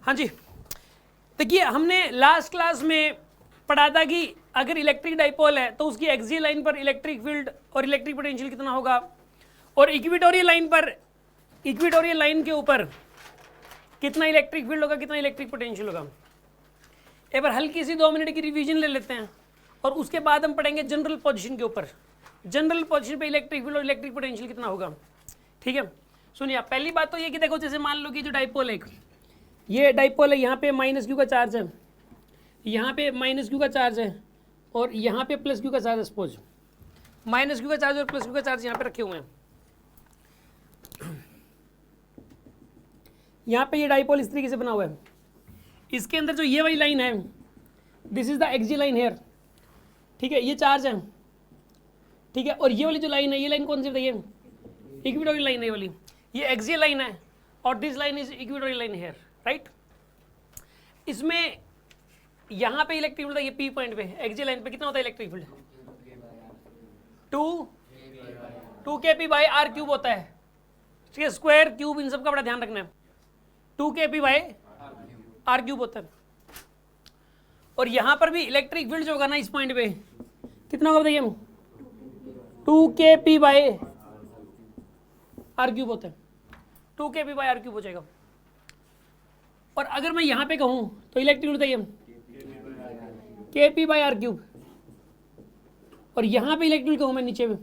हाँ जी, देखिए हमने लास्ट क्लास में पढ़ा था कि अगर इलेक्ट्रिक डाइपोल है तो उसकी एक्सियल लाइन पर इलेक्ट्रिक फील्ड और इलेक्ट्रिक पोटेंशियल कितना होगा, और इक्वेटोरियल लाइन पर, इक्वेटोरियल लाइन के ऊपर कितना इलेक्ट्रिक फील्ड होगा, कितना इलेक्ट्रिक पोटेंशियल होगा। एक बार हल्की सी 2 मिनट की रिवीजन ले लेते हैं और उसके बाद हम पढ़ेंगे जनरल पोजीशन के ऊपर, जनरल पोजीशन पे इलेक्ट्रिक फील्ड और इलेक्ट्रिक पोटेंशियल कितना होगा। ठीक है, सुनिए पहली बात तो ये कि देखो जैसे मान लो कि जो डाइपोल है, ये डाइपोल है, यहाँ पे माइनस क्यू का चार्ज है, यहाँ पे माइनस क्यू का चार्ज है और यहाँ पे प्लस क्यू का चार्ज है। सपोज माइनस क्यू का चार्ज और प्लस क्यू का चार्ज यहाँ पे रखे हुए हैं। यहाँ पे ये डाइपोल इस तरीके से बना हुआ है, इसके अंदर जो ये वाली लाइन है, this is the axial line here. ठीक है, ये चार्ज है। ठीक है, और ये वाली जो लाइन है, ये लाइन कौन सी बताइए, इक्वेटोरियल लाइन है ये वाली, ये एक्सियल लाइन है और this line is equatorial line here, right. इसमें यहाँ पे इलेक्ट्रिक फील्ड है, ये पी पॉइंट पे एक्सियल लाइन पे कितना होता है electric field, 2 kp by R cube होता है। ठीक है, स्क्वायर क्यूब इन सब का बड़ा ध्यान रखना है, 2 kp बाई आर क्यूब होता है। और यहाँ पर भी इलेक्ट्रिक फील्ड जो होगा ना इस पॉइंट पे कितना होगा बताइए, 2 kp बाई आर क्यूब होता है, 2 kp बाई आर क्यूब हो जाएगा। और अगर मैं यहाँ पे कहूँ तो इलेक्ट्रिक फील्ड बताइए kp बाई आर क्यूब, और यहाँ पे इलेक्ट्रिक कहूँ मैं नीचे में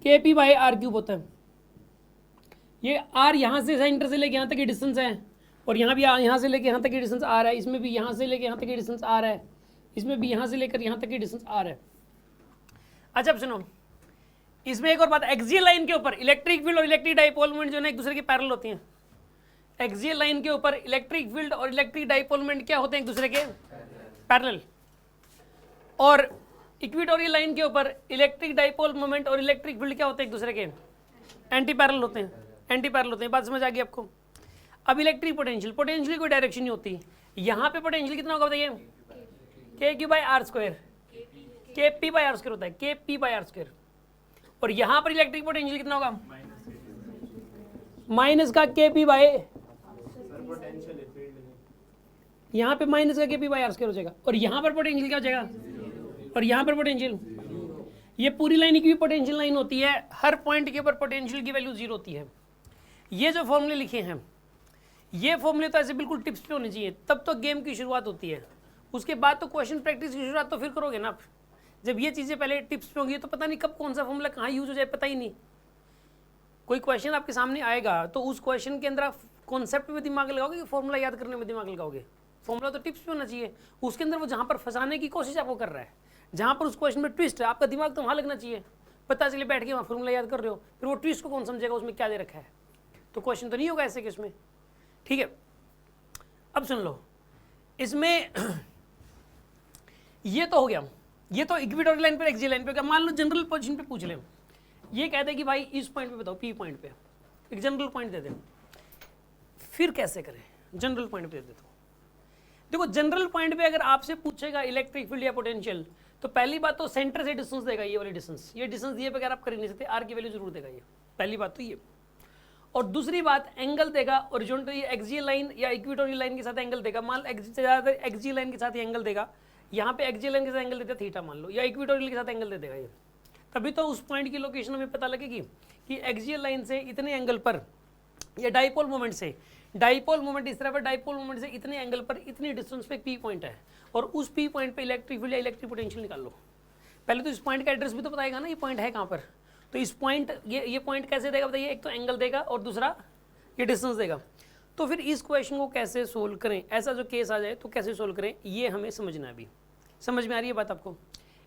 kp बाई आर क्यूब होता है। ये r यहाँ से सेंटर से लेके यहाँ तक की डिस्टेंस है, और यहाँ भी यहाँ से लेके यहाँ तक की डिस्टेंस आ रहा है, इसमें भी यहाँ से लेके यहाँ तक की डिस्टेंस आ रहा है, इसमें भी यहाँ से लेकर यहाँ तक की डिस्टेंस आ रहा है। अच्छा अब सुनो, इसमें एक और बात, एक्सियल लाइन के ऊपर इलेक्ट्रिक फील्ड और इलेक्ट्रिक डाइपोल मोमेंट जो है एक दूसरे के पैरेलल होती हैं। एक्सियल लाइन के ऊपर इलेक्ट्रिक फील्ड और इलेक्ट्रिक डाइपोल मोमेंट क्या होते हैं, एक दूसरे के पैरेलल। और इक्वेटोरियल लाइन के ऊपर इलेक्ट्रिक डाइपोल मोमेंट और इलेक्ट्रिक फील्ड क्या होते हैं, एक दूसरे के एंटी पैरेलल होते हैं, एंटी पैरेलल होते हैं। बात समझ आ गई आपको। अब इलेक्ट्रिक पोटेंशियल, पोटेंशियल की कोई डायरेक्शन नहीं होती। यहाँ पे पोटेंशियल कितना होगा बताइए, के क्यू बाई आर स्क्वायर, के पी बाई आर स्क्वायर होता है, के पी बाई आर स्क्वायर। और यहाँ पर इलेक्ट्रिक पोटेंशियल कितना होगा, माइनस का के पी बाई, यहाँ पे माइनस का के पी बाई आर स्क्वायर हो जाएगा। और यहाँ पर पोटेंशियल क्या हो जाएगा, और यहाँ पर पोटेंशियल, ये पूरी लाइन की पोटेंशियल लाइन होती है, हर पॉइंट के ऊपर पोटेंशियल की वैल्यू 0 होती है। ये जो फॉर्मूले लिखे हैं, ये फॉर्मूले तो ऐसे बिल्कुल टिप्स पे होने चाहिए, तब तो गेम की शुरुआत होती है। उसके बाद तो क्वेश्चन प्रैक्टिस की शुरुआत तो फिर करोगे ना आप। जब ये चीज़ें पहले टिप्स पे होंगी तो पता नहीं कब कौन सा फॉर्मूला कहाँ यूज हो जाए, पता ही नहीं। कोई क्वेश्चन आपके सामने आएगा तो उस क्वेश्चन के अंदर आप कॉन्सेप्ट में दिमाग लगाओगे कि फॉर्मूला याद करने में दिमाग लगाओगे। फॉर्मूला तो टिप्स पे होना चाहिए, उसके अंदर वो जहाँ पर फंसाने की कोशिश आपको कर रहा है, जहाँ पर उस क्वेश्चन में ट्विस्ट है, आपका दिमाग तो वहाँ लगना चाहिए। पता चले बैठ के वहाँ फॉर्मूला याद कर रहे हो, फिर वो ट्विस्ट को कौन समझेगा, उसमें क्या दे रखा है, तो क्वेश्चन तो नहीं होगा ऐसे केस में। ठीक है, अब सुन लो, इसमें ये तो हो गया, ये तो इक्वेटोरियल लाइन पर एक्सियल लाइन पे हो गया। मान लो जनरल पोजीशन पे पूछ ले, ये कहते हैं कि भाई इस पॉइंट पे बताओ, पी पॉइंट पे एक जनरल पॉइंट दे दे, फिर कैसे करें, जनरल पॉइंट पे दे दो। देखो जनरल पॉइंट पे अगर आपसे पूछेगा इलेक्ट्रिक फील्ड या पोटेंशियल, तो पहली बात तो सेंटर से डिस्टेंस देगा, ये वाली डिस्टेंस, ये डिस्टेंस दिए बगैर आप कर नहीं सकते, आर की वैल्यू जरूर देगा ये, पहली बात तो ये। और दूसरी बात एंगल देगा, हॉरिजॉन्टल एक्सियल लाइन या इक्वेटोरियल लाइन के साथ एंगल देगा। मान लो एक्सियल लाइन के साथ एंगल देगा, यहाँ पे एक्सियल लाइन के साथ एंगल देता थीटा मान लो, या इक्वेटोरियल के साथ एंगल दे देगा ये, तभी तो उस पॉइंट की लोकेशन हमें पता लगेगी कि एक्सियल लाइन से इतने एंगल पर, या डाइपोल मोमेंट से, डाइपोल मोमेंट इस तरह पर, डाइपोल मोमेंट से इतने एंगल पर इतनी डिस्टेंस पे पी पॉइंट है, और उस पी पॉइंट पे इलेक्ट्रिक फील्ड या इलेक्ट्रिक पोटेंशियल निकाल लो। पहले तो इस पॉइंट का एड्रेस भी तो बताएगा ना, ये पॉइंट है कहाँ पर, तो इस पॉइंट, ये पॉइंट कैसे देगा बताइए, एक तो एंगल देगा और दूसरा ये डिस्टेंस देगा। तो फिर इस क्वेश्चन को कैसे सोल्व करें, ऐसा जो केस आ जाए तो कैसे सोल्व करें, ये हमें समझना है। अभी समझ में आ रही है बात आपको।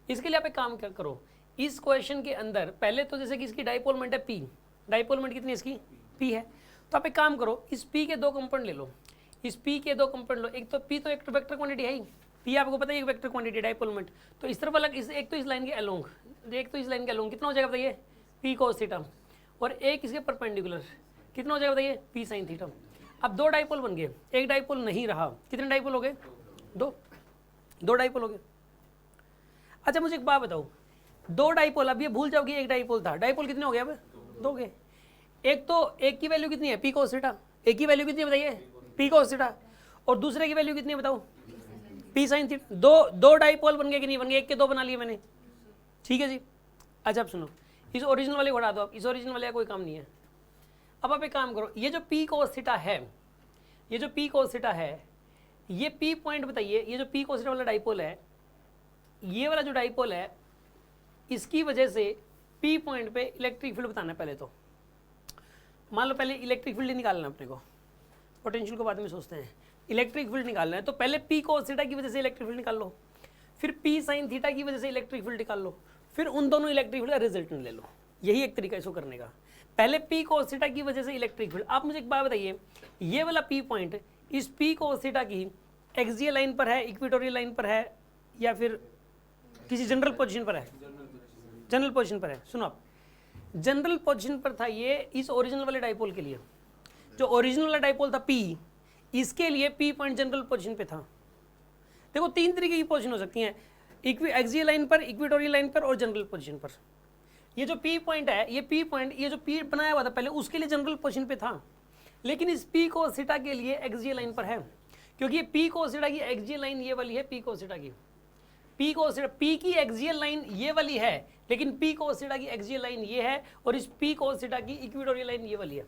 इसके लिए आप एक काम क्या करो, इस क्वेश्चन के अंदर पहले तो जैसे कि इसकी डाइपोल मोमेंट है पी, डाइपोल मोमेंट कितनी इसकी पी है, तो आप एक काम करो, इस पी के 2 कंपोनेंट ले लो, इस पी के 2 कंपोनेंट लो। एक तो पी तो एक वेक्टर क्वांटिटी है ही, पी आपको पता है एक वेक्टर क्वांटिटी डाइपोल मोमेंट, तो इस तरफ अलग, एक तो इस लाइन के अलोंग, एक तो इस लाइन के अलोंग कितना हो जाएगा बताइए, पी cos थीटा, और एक इसके परपेंडिकुलर कितना हो जाएगा बताइए, पी sin थीटा। अब 2 डाइपोल बन गए, एक डाइपोल नहीं रहा, कितने डाइपोल हो गए, 2 डाइपोल हो गए। अच्छा मुझे एक बात बताओ, 2 डाइपोल, अब ये भूल जाओगे एक डाइपोल था, डाइपोल कितने हो गए अब, 2 गए। एक तो एक की वैल्यू कितनी है, पी cos थीटा, एक की वैल्यू कितनी है बताइए, पी cos थीटा, और दूसरे की वैल्यू कितनी है बताओ, पी साइन थीटा। दो डाइपोल बन गए कि नहीं बन गए, एक के दो बना लिए मैंने, ठीक है जी। अच्छा अब सुनो, इस ओरिजिनल वाले को हटा दो आप, इस ओरिजिनल वाले का कोई काम नहीं है। अब आप एक काम करो, ये जो पी कोस थीटा है, ये जो पी कोस थीटा है, ये पी पॉइंट बताइए, ये जो पी कोस थीटा वाला डाइपोल है, ये वाला जो डाइपोल है, इसकी वजह से पी पॉइंट पे इलेक्ट्रिक फील्ड बताना है पहले तो। मान लो पहले इलेक्ट्रिक फील्ड निकालना है अपने को, पोटेंशियल को बाद में सोचते हैं, इलेक्ट्रिक फील्ड निकालना है तो पहले पी कोस थीटा की वजह से इलेक्ट्रिक फील्ड निकाल लो, फिर पी साइन थीटा की वजह से इलेक्ट्रिक फील्ड निकाल लो, फिर उन दोनों इलेक्ट्रिक फील्ड का रिजल्टेंट ले लो। यही एक तरीका है इसको करने का। पहले पी कोस थीटा की वजह से इलेक्ट्रिक फील्ड। आप मुझे एक बात बताइए, ये वाला पी पॉइंट इस पी कोस थीटा की एक्सियल लाइन पर है, इक्वेटोरियल लाइन पर है, या फिर किसी जनरल पोजीशन पर है? जनरल पोजीशन पर है। सुनो आप, जनरल पोजीशन पर था ये इस ओरिजिनल वाले डाइपोल के लिए। जो ओरिजिनल वाला डाइपोल था पी, इसके लिए पी पॉइंट जनरल पोजीशन पे था। देखो तीन तरीके की पोजीशन हो सकती हैं, एक्सियल लाइन पर, इक्वेटोरियल लाइन पर और जनरल पोजीशन पर। ये जो पी पॉइंट है, ये पी पॉइंट, ये जो पी बनाया हुआ था पहले, उसके लिए जनरल पोजीशन पे था, लेकिन इस पी कोस थीटा के लिए एक्सियल लाइन पर है, क्योंकि ये पी कोस थीटा की एक्सियल लाइन ये वाली है, पी कोस थीटा की, पी कोस थीटा, पी की एक्सियल लाइन ये वाली है, लेकिन पी कोस थीटा की एक्सियल लाइन ये है, और इस पी कोस थीटा की इक्वेटोरियल लाइन ये वाली है।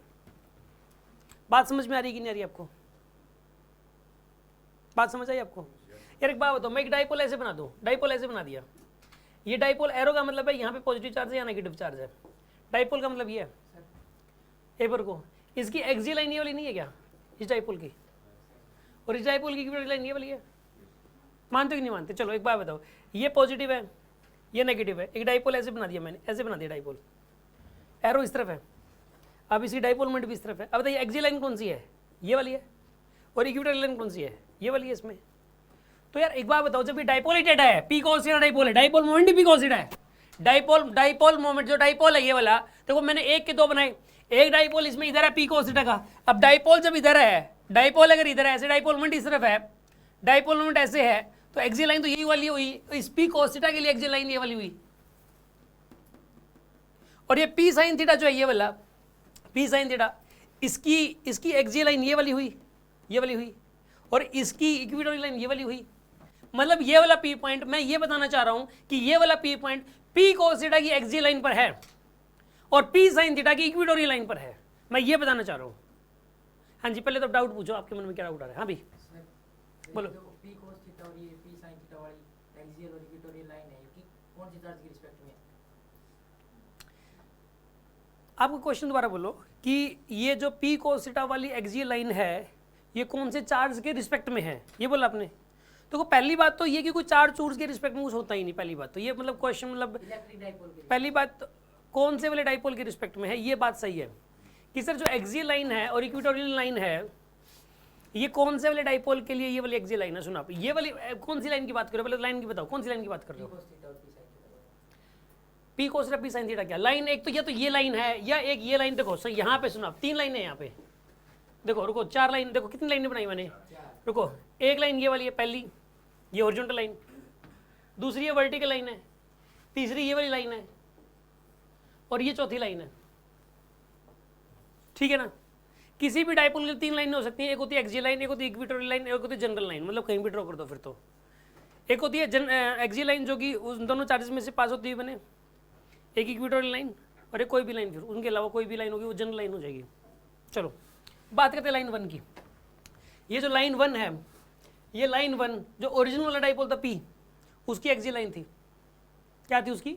बात समझ में आ रही कि नहीं आ रही आपको? बात समझ आई आपको? यार एक बात बताओ, मैं एक डाइपोल ऐसे बना दूं, डाइपोल ऐसे बना दिया, ये डाइपोल एरो का मतलब है यहाँ पे पॉजिटिव चार्ज है या नेगेटिव चार्ज है, डाइपोल का मतलब ये है। एक बार को इसकी एक्सियल लाइन ये वाली नहीं है क्या, इस डाइपोल की, और इस डाइपोल की इक्वेटोरियल लाइन ये वाली है। मानते कि नहीं मानते? चलो एक बात बताओ, ये पॉजिटिव है, ये नेगेटिव है, एक डाइपोल ऐसे बना दिया मैंने, ऐसे बना दिया डाइपोल, एरो इस तरफ है, अब इसकी डाइपोल मोमेंट भी इस तरफ है। अब बताइए एक्सियल लाइन कौन सी है, ये वाली है, और इक्वेटोरियल लाइन कौन सी है, ये वाली है इसमें। तो यार एक बात बताओ, जब ये डाइपोल ही टेढ़ा है, पी कोस थीटा डाइपोल है, डाइपोल मोमेंट ही पी कोस थीटा है, डाइपोल मोमेंट जो डाइपोल है ये वाला, देखो मैंने एक के दो बनाए, एक डाइपोल इसमें इधर है पी कोस थीटा का। अब डाइपोल जब इधर है, डाइपोल अगर इधर है ऐसे, डाइपोल मोमेंट इस तरफ है, डाइपोल मोमेंट ऐसे है, तो एक्सियल लाइन तो यही वाली हुई, इस पी कोस थीटा के लिए एक्सियल लाइन ये वाली हुई, और ये पी साइन थीटा जो है ये वाला, पी साइन थीटा, इसकी एक्सियल लाइन ये वाली हुई, ये वाली हुई, और इसकी इक्वेटोरियल लाइन ये वाली हुई। मतलब ये वाला पी पॉइंट, मैं ये बताना चाह रहा हूं कि ये वाला P point P cos theta की एक्सियल लाइन पर है और पी साइन थीटा की इक्वेटोरियल लाइन पर है, मैं ये बताना चाह रहा हूं। हाँ जी, पहले तो डाउट पूछो, आपके मन में क्या डाउट आ रहा है? हाँ भाई बोलो। पी कोस थीटा और ये पी साइन थीटा वाली एक्सियल और इक्वेटोरियल लाइन है, ये कौन सी चार्ज की रिस्पेक्ट में है? आपको क्वेश्चन दोबारा बोलो कि ये जो पी कोस थीटा वाली एक्सियल लाइन है ये कौन से चार्ज के रिस्पेक्ट में है, ये बोला आपने। तो पहली बात तो ये कि कोई चार्ज चूर्ज के रिस्पेक्ट में कुछ होता ही नहीं, पहली बात तो ये मतलब क्वेश्चन मतलब इलेक्ट्रिक डाइपोल के लिए। पहली बात तो कौन से वाले डाइपोल के रिस्पेक्ट में है, ये बात सही है कि सर जो एक्सियल लाइन है और इक्वेटोरियल लाइन है ये कौन से वाले डाइपोल के लिए ये वाली एक्सियल लाइन है। सुनो आप, ये वाली कौन सी लाइन की बात कर रहे हो, पहले लाइन की बताओ, कौन सी लाइन की बात कर रहे हो? P cos theta P sine theta क्या लाइन, एक तो ये लाइन है, या एक ये लाइन, देखो सर यहाँ पे सुनो आप, तीन लाइन है यहाँ पे, देखो रुको, चार लाइन, देखो कितनी लाइनें बनाई मैंने, रुको, एक लाइन ये वाली है पहली, ये हॉरिजॉन्टल लाइन, दूसरी ये वर्टिकल लाइन है, तीसरी ये वाली लाइन है, और ये चौथी लाइन है, ठीक है ना। किसी भी डाइपोल के तीन लाइनें हो सकती हैं, एक होती है एक्सियल लाइन, एक होती है इक्वेटोरियल लाइन, एक होती है जनरल लाइन, मतलब कहीं भी ड्रॉ कर दो फिर तो। एक होती है एक्सियल लाइन जो कि उन दोनों चार्जेस में से पास होती हुई बने, एक इक्वेटोरियल लाइन, और एक कोई भी लाइन, फिर उनके अलावा कोई भी लाइन होगी वो जनरल लाइन हो जाएगी। चलो बात करते हैं लाइन वन की। ये जो लाइन वन है, ये लाइन वन जो ओरिजिनल वाला डाइपोल था पी, उसकी एक्सियल लाइन थी, क्या थी उसकी?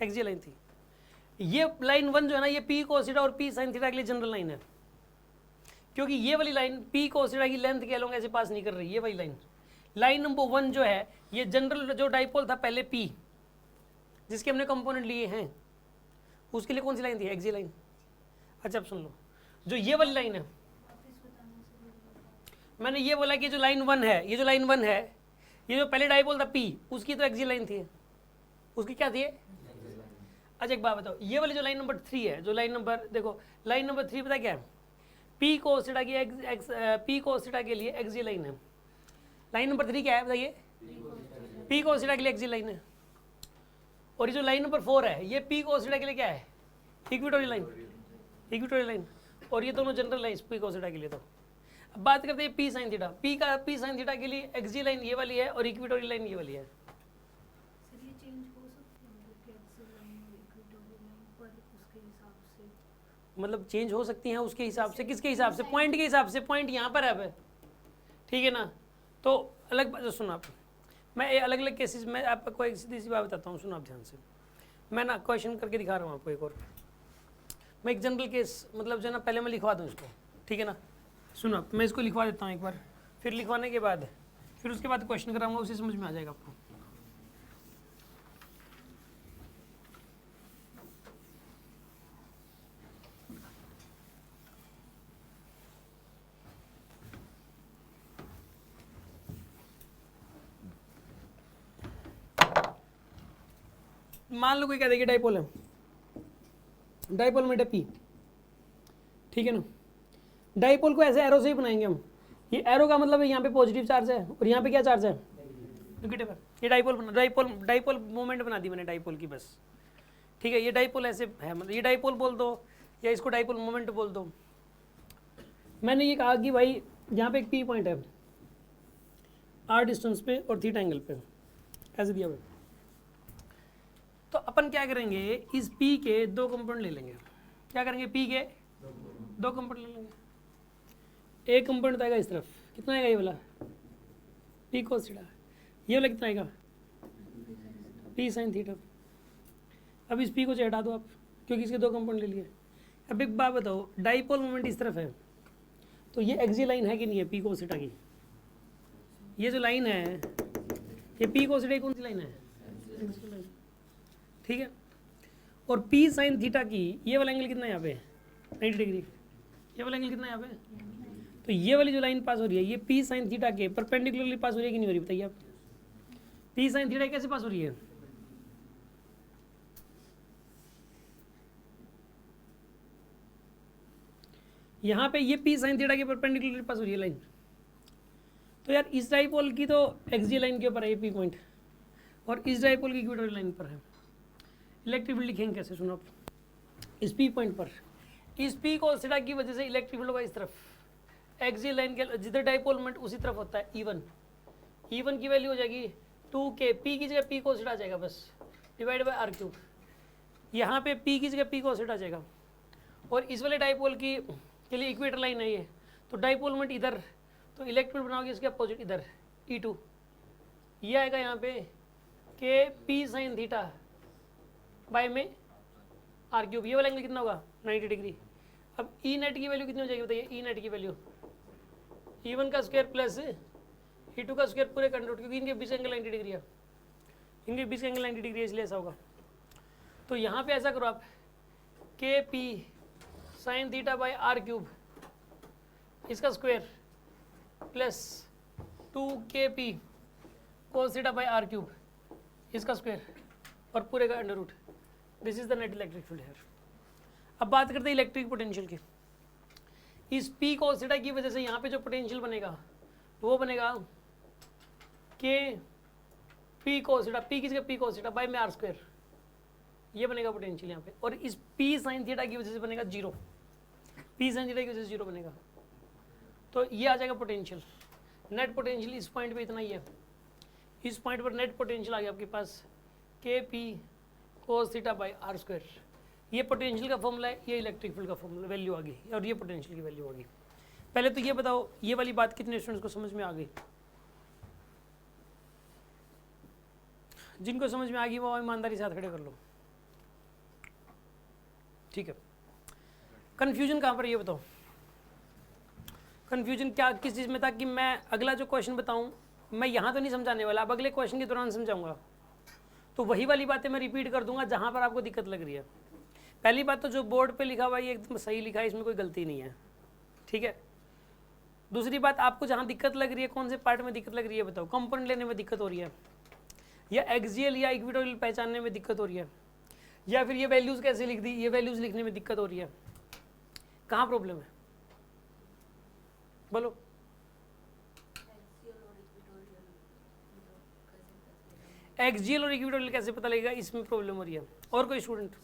एक्सियल लाइन थी। ये लाइन वन जो है ना, ये पी कोस थीटा और पी साइन थीटा के लिए जनरल लाइन है, क्योंकि ये वाली लाइन पी कोस थीटा की लेंथ के अलोंग ऐसे पास नहीं कर रही, ये वाली लाइन, लाइन नंबर वन जो है ये जनरल जो डाइपोल था पहले पी, जिसके हमने कंपोनेंट लिए हैं, उसके लिए कौन सी लाइन थी? Axial line. अच्छा अब सुन लो, जो ये वाली लाइन है, मैंने ये बोला कि जो लाइन वन है, ये जो लाइन वन है, ये जो पहले डाइपोल था पी, उसकी तो एक्सियल लाइन थी, उसकी क्या थी? अच्छा एक बात बताओ, ये वाली जो लाइन नंबर थ्री है, जो लाइन नंबर, देखो लाइन नंबर थ्री पता क्या है? पी कोस थीटा की पी कोस थीटा के लिए एक्सियल लाइन है। लाइन नंबर थ्री क्या है बताइए? पी कोस थीटा के लिए एक्सियल लाइन है। और ये जो लाइन नंबर फोर है, ये पी कोस थीटा के लिए क्या है? Equatorial line, equatorial line. और ये दोनों general line P cos theta के लिए। तो अब बात करते हैं P sine theta. P sine theta के लिए एक्सी लाइन ये वाली है और इक्वेटोरियल लाइन ये वाली है। सर ये चेंज हो सकते हैं मतलब कि एक्सियल लाइन और इक्वेटोरियल लाइन पर उसके हिसाब से, मतलब चेंज हो सकती हैं उसके हिसाब से, किसके हिसाब से? पॉइंट के हिसाब से। पॉइंट यहाँ पर है अब, ठीक है ना। तो अलग बात सुनो आप, मैं अलग अलग केसेस में आपको एक सीधी सी बात बताता हूँ, सुनो आप ध्यान से। मैं ना क्वेश्चन करके दिखा रहा हूँ आपको एक और। मैं एक जनरल केस मतलब जो है ना पहले मैं लिखवा दूँ इसको, ठीक है ना। सुनो आप, मैं इसको लिखवा देता हूँ एक बार, फिर लिखवाने के बाद फिर उसके बाद क्वेश्चन कराऊंगा, उसे समझ में आ जाएगा आपको। मान लो कोई कह देगा डाइपोल है, डाइपोल में पी, ठीक है ना। डाइपोल को ऐसे एरो से ही बनाएंगे हम। ये एरो का मतलब है यहाँ पे पॉजिटिव चार्ज है और यहाँ पे क्या चार्ज है? नेगेटिव है। ये डाइपोल बना, डाइपोल मूवमेंट बना दी मैंने डाइपोल की बस, ठीक है। ये डाइपोल ऐसे है, मतलब ये डाइपोल बोल दो या इसको डाइपोल मोमेंट बोल दो। मैंने ये कहा कि भाई यहाँ पे एक पी पॉइंट है आर डिस्टेंस पे और थीटा एंगल पे, ऐसे दिया हुआ। तो अपन क्या करेंगे, इस पी के दो कंपोनेंट ले लेंगे। क्या करेंगे, पी के दो कंपोनेंट ले लेंगे। एक कंपोनेंट आएगा इस तरफ, कितना आएगा ये वाला? P cos theta. ये वाला कितना आएगा? P sine theta. अब इस पी को हटा दो आप, क्योंकि इसके दो कंपोनेंट ले लिए। अब एक बात बताओ, डाइपोल मोमेंट इस तरफ है, तो ये एक्सी लाइन है कि नहीं है पी कोस थीटा की? ये जो लाइन है ये पी कोस थीटा की कौन सी लाइन है? ठीक है। और पी साइन थीटा की ये वाला एंगल कितना है यहाँ पे? 90 डिग्री। ये वाला एंगल कितना है यहाँ पे? तो ये वाली जो लाइन पास हो रही है ये पी साइन थीटा के परपेंडिकुलरली पास हो रही है कि नहीं हो रही, बताइए आप। पी साइन थीटा कैसे पास हो रही है? यहाँ पे ये पी साइन थीटा के परपेंडिकुलरली पास हो रही है लाइन। तो यार इस डाइपोल की तो एक्सी लाइन के ऊपर है ये पी पॉइंट, और इस डाइपोल की इक्वेटोरियल लाइन पर है। इलेक्ट्रिक फील्ड लिखेंगे कैसे, सुनो आप। इस पी पॉइंट पर इस पी कोस थीटा की वजह से इलेक्ट्रिक फील्ड होगा इस तरफ, एक्सियल लाइन के जिधर डाइपोल मोमेंट उसी तरफ होता है। E1 की वैल्यू हो जाएगी 2k, पी की जगह पी कोस थीटा आ जाएगा बस, डिवाइड बाय आर क्यूब। यहाँ पे पी की जगह पी कोस थीटा आ जाएगा। और इस वाले डाइपोल की के लिए इक्वेटर लाइन है ये, तो डाइपोल मोमेंट इधर, तो इलेक्ट्रिक फील्ड बनाओगे इसके अपोजिट इधर E2। ये आएगा यहाँ पे के पी साइन थीटा बाय में आर क्यूब। ये वाला एंगल कितना होगा? 90 डिग्री। अब ई नेट की वैल्यू कितनी हो जाएगी बताइए? ई नेट की वैल्यू E1 का स्क्वायर प्लस E2 का स्क्वायर पूरे कंट्रोल, क्योंकि इनके बीच एंगल 90 डिग्री है, इनके बीच एंगल 90 डिग्री है, इसलिए ऐसा होगा। तो यहाँ पे ऐसा करो आप, K P sine theta by R cube इसका square plus 2k P cos theta by R cube इसका स्क्वायर और पूरे का under root. This is the net electric field है। अब बात करते हैं इलेक्ट्रिक पोटेंशियल की। इस पी कोस थीटा की वजह से यहाँ पे जो पोटेंशियल बनेगा वो बनेगा के पी कोस थीटा, पी की जगह पी कोस थीटा बाय में आर स्क्वायर, ये बनेगा पोटेंशियल यहाँ पे। और इस पी साइन थीटा की वजह से बनेगा जीरो, पी साइन थीटा की वजह से जीरो बनेगा। तो ये आ जाएगा पोटेंशियल, नेट पोटेंशियल इस पॉइंट पे इतना ही है। इस पॉइंट पर नेट पोटेंशियल आ गया आपके पास K P cos theta by R square. ये पोटेंशियल का फॉर्मूला है, ये इलेक्ट्रिक फील्ड का फॉर्मूला वैल्यू आ गई, और ये पोटेंशियल की वैल्यू आ गई। पहले तो ये बताओ ये वाली बात कितने स्टूडेंट्स को समझ में आ गई? जिनको समझ में आ गई वो ईमानदारी से हाथ खड़े कर लो, ठीक है। कंफ्यूजन कहाँ पर ये बताओ? कंफ्यूजन क्या किस चीज़ में था कि मैं अगला जो क्वेश्चन बताऊं मैं यहाँ तो नहीं समझाने वाला, अब अगले क्वेश्चन के दौरान समझाऊंगा। तो वही वाली बातें मैं रिपीट कर दूंगा जहाँ पर आपको दिक्कत लग रही है। पहली बात तो जो बोर्ड पे लिखा हुआ है ये एकदम सही लिखा है, इसमें कोई गलती नहीं है, ठीक है। दूसरी बात, आपको जहाँ दिक्कत लग रही है, कौन से पार्ट में दिक्कत लग रही है बताओ? कंपोनेंट लेने में दिक्कत हो रही है, या एक्सियल या इक्वेटोरियल पहचानने में दिक्कत हो रही है, या फिर ये वैल्यूज़ कैसे लिख दी, ये वैल्यूज़ लिखने में दिक्कत हो रही है? कहाँ प्रॉब्लम है बोलो? एक्सियल और इक्वेटोरियल कैसे पता लगेगा, इसमें प्रॉब्लम हो रही है। और कोई स्टूडेंट?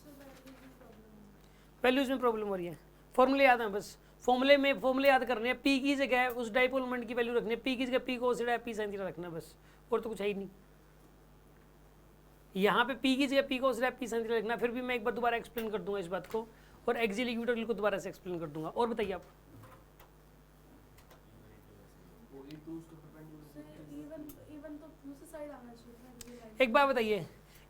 वैल्यूज़ में प्रॉब्लम हो रही है। फॉर्मूले याद है बस, फॉर्मूले याद करने हैं, पी की जगह उस डाइपोल मोमेंट की वैल्यू रखनी है, पी की जगह P cos theta P sin theta रखना है बस, और तो कुछ है ही नहीं। यहाँ पे पी की जगह P cos theta P sin theta लिखना, फिर भी मैं एक बार दोबारा एक्सप्लेन कर दूंगा इस बात को, और एक्सियल इक्वेटोरियल को दोबारा से एक्सप्लेन कर दूंगा। और बताइए आप। इवन तो दूसरी साइड आना चाहिए था ये लाइन। एक बात बताइए,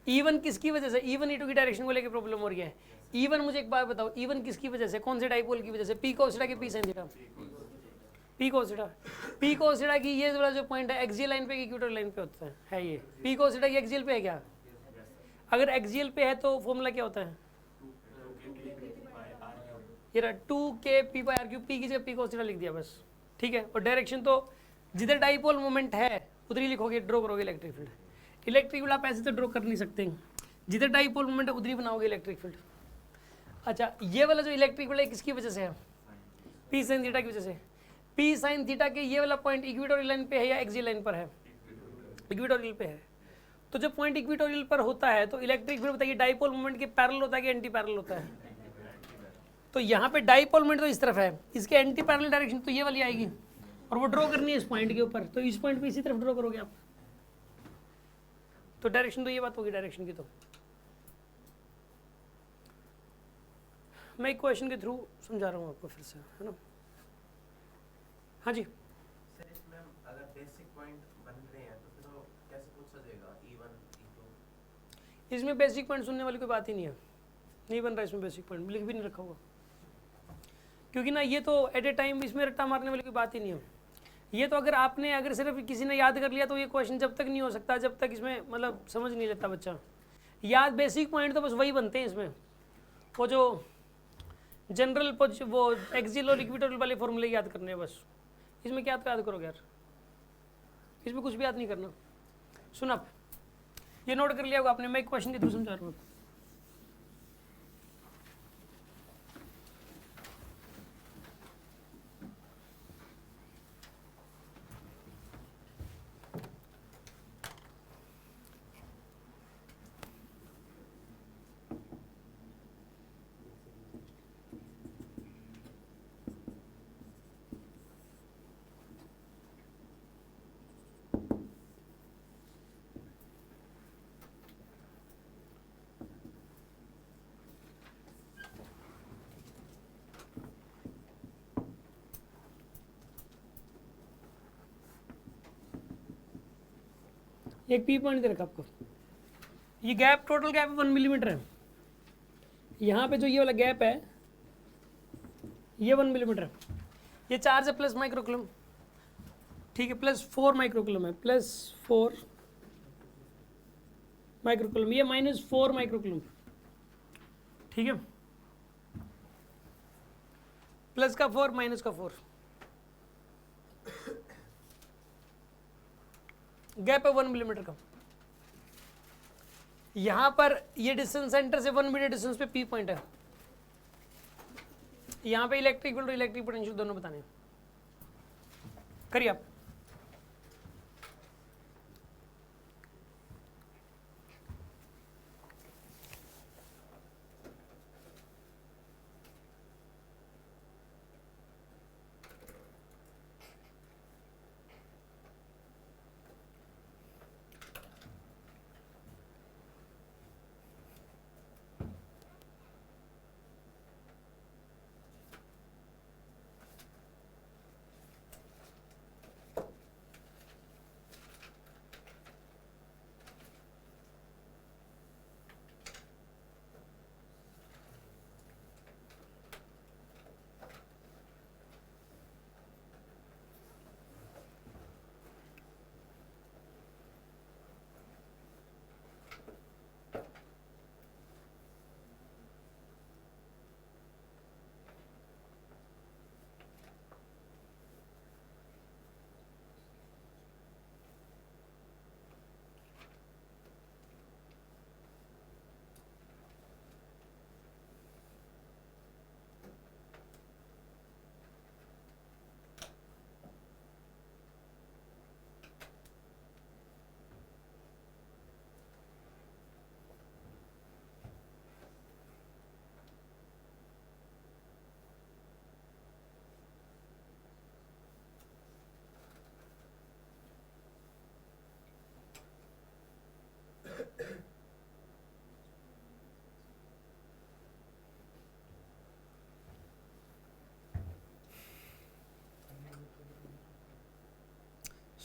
इवन किसकी वजह से, इवन ई टू की डायरेक्शन को लेकर प्रॉब्लम हो रही है। इवन मुझे एक बात बताओ, इवन किसकी वजह से, कौन से डाइपोल की वजह से, पी cos थीटा की P sin theta, P cos theta. P cos theta की ये वाला जो पॉइंट है एक्सियल लाइन पे इक्वेटोरियल लाइन पे होता है ये, पी cos थीटा की एक्सियल पे है क्या? अगर एक्सियल पे है तो फॉर्मूला क्या होता है? ये रहा 2k p/r3, पी की जगह पी cos थीटा लिख दिया बस, ठीक है। और डायरेक्शन तो जिधर डाइपोल मोमेंट है उधर ही लिखोगे, ड्रॉ करोगे इलेक्ट्रिक फील्ड। इलेक्ट्रिक फील्ड आप ऐसे तो ड्रॉ कर नहीं सकते, जिधर डाइपोल मोमेंट है उधर ही बनाओगे इलेक्ट्रिक फील्ड। अच्छा, ये वाला जो इलेक्ट्रिक फील्ड है किसकी वजह से है? पी sin थीटा की वजह से। पी sin थीटा के ये वाला पॉइंट इक्वेटोरियल लाइन पे है या एक्सियल लाइन पर है? इक्वेटोरियल पे है। तो जब पॉइंट इक्वेटोरियल पर होता है तो इलेक्ट्रिक फील्ड बताइए डाइपोल मोमेंट के पैरेलल होता है कि एंटी पैरेलल होता है? तो यहाँ पे डाइपोल मोमेंट तो इस तरफ है, इसके एंटी पैरेलल डायरेक्शन तो ये वाली आएगी, और वो ड्रॉ करनी है इस पॉइंट के ऊपर, तो इस पॉइंट पे इसी तरफ ड्रॉ करोगे आप, तो डायरेक्शन तो ये बात होगी डायरेक्शन की। तो मैं एक क्वेश्चन के थ्रू समझा रहा हूँ आपको फिर से, है ना। हाँ जी, सर इसमें अगर बेसिक पॉइंट बन रहे हैं तो फिर वो कैसे पूछा जाएगा E1 E2? इसमें बेसिक पॉइंट सुनने वाली कोई बात ही नहीं है, नहीं बन रहा इसमें बेसिक पॉइंट, लिख भी नहीं रखा होगा, क्योंकि ना ये तो एट ए टाइम इसमें रट्टा मारने वाली कोई बात ही नहीं है। ये तो अगर सिर्फ किसी ने याद कर लिया तो ये क्वेश्चन जब तक नहीं हो सकता जब तक इसमें मतलब समझ नहीं लेता बच्चा। याद बेसिक पॉइंट तो बस वही बनते हैं इसमें, वो जो जनरल वो एक्सियल और इक्वेटोरियल वाले फॉर्मूले याद करने हैं बस, इसमें क्या याद करोगे यार, इसमें कुछ भी याद नहीं करना। सुन आप, ये नोट कर लिया होगा आपने, मैं एक क्वेश्चन के थ्रू समझा रहा हूँ। एक पी पॉइंट दे रखा आपको, ये गैप टोटल गैप 1 मिलीमीटर है, यहाँ पे जो ये वाला गैप है ये 1 मिलीमीटर है, ये चार्ज है प्लस माइक्रोकुलम, ठीक है, +4 माइक्रोकुलम है, +4 माइक्रोकुलम, ये -4 माइक्रोकुलम, ठीक है, प्लस का 4 माइनस का 4, गैप है 1 मिलीमीटर का। यहां पर ये डिस्टेंस सेंटर से 1 मीटर डिस्टेंस पे पी पॉइंट है, यहां पे इलेक्ट्रिक फील्ड और इलेक्ट्रिक पोटेंशियल दोनों बताने हैं। करिए आप।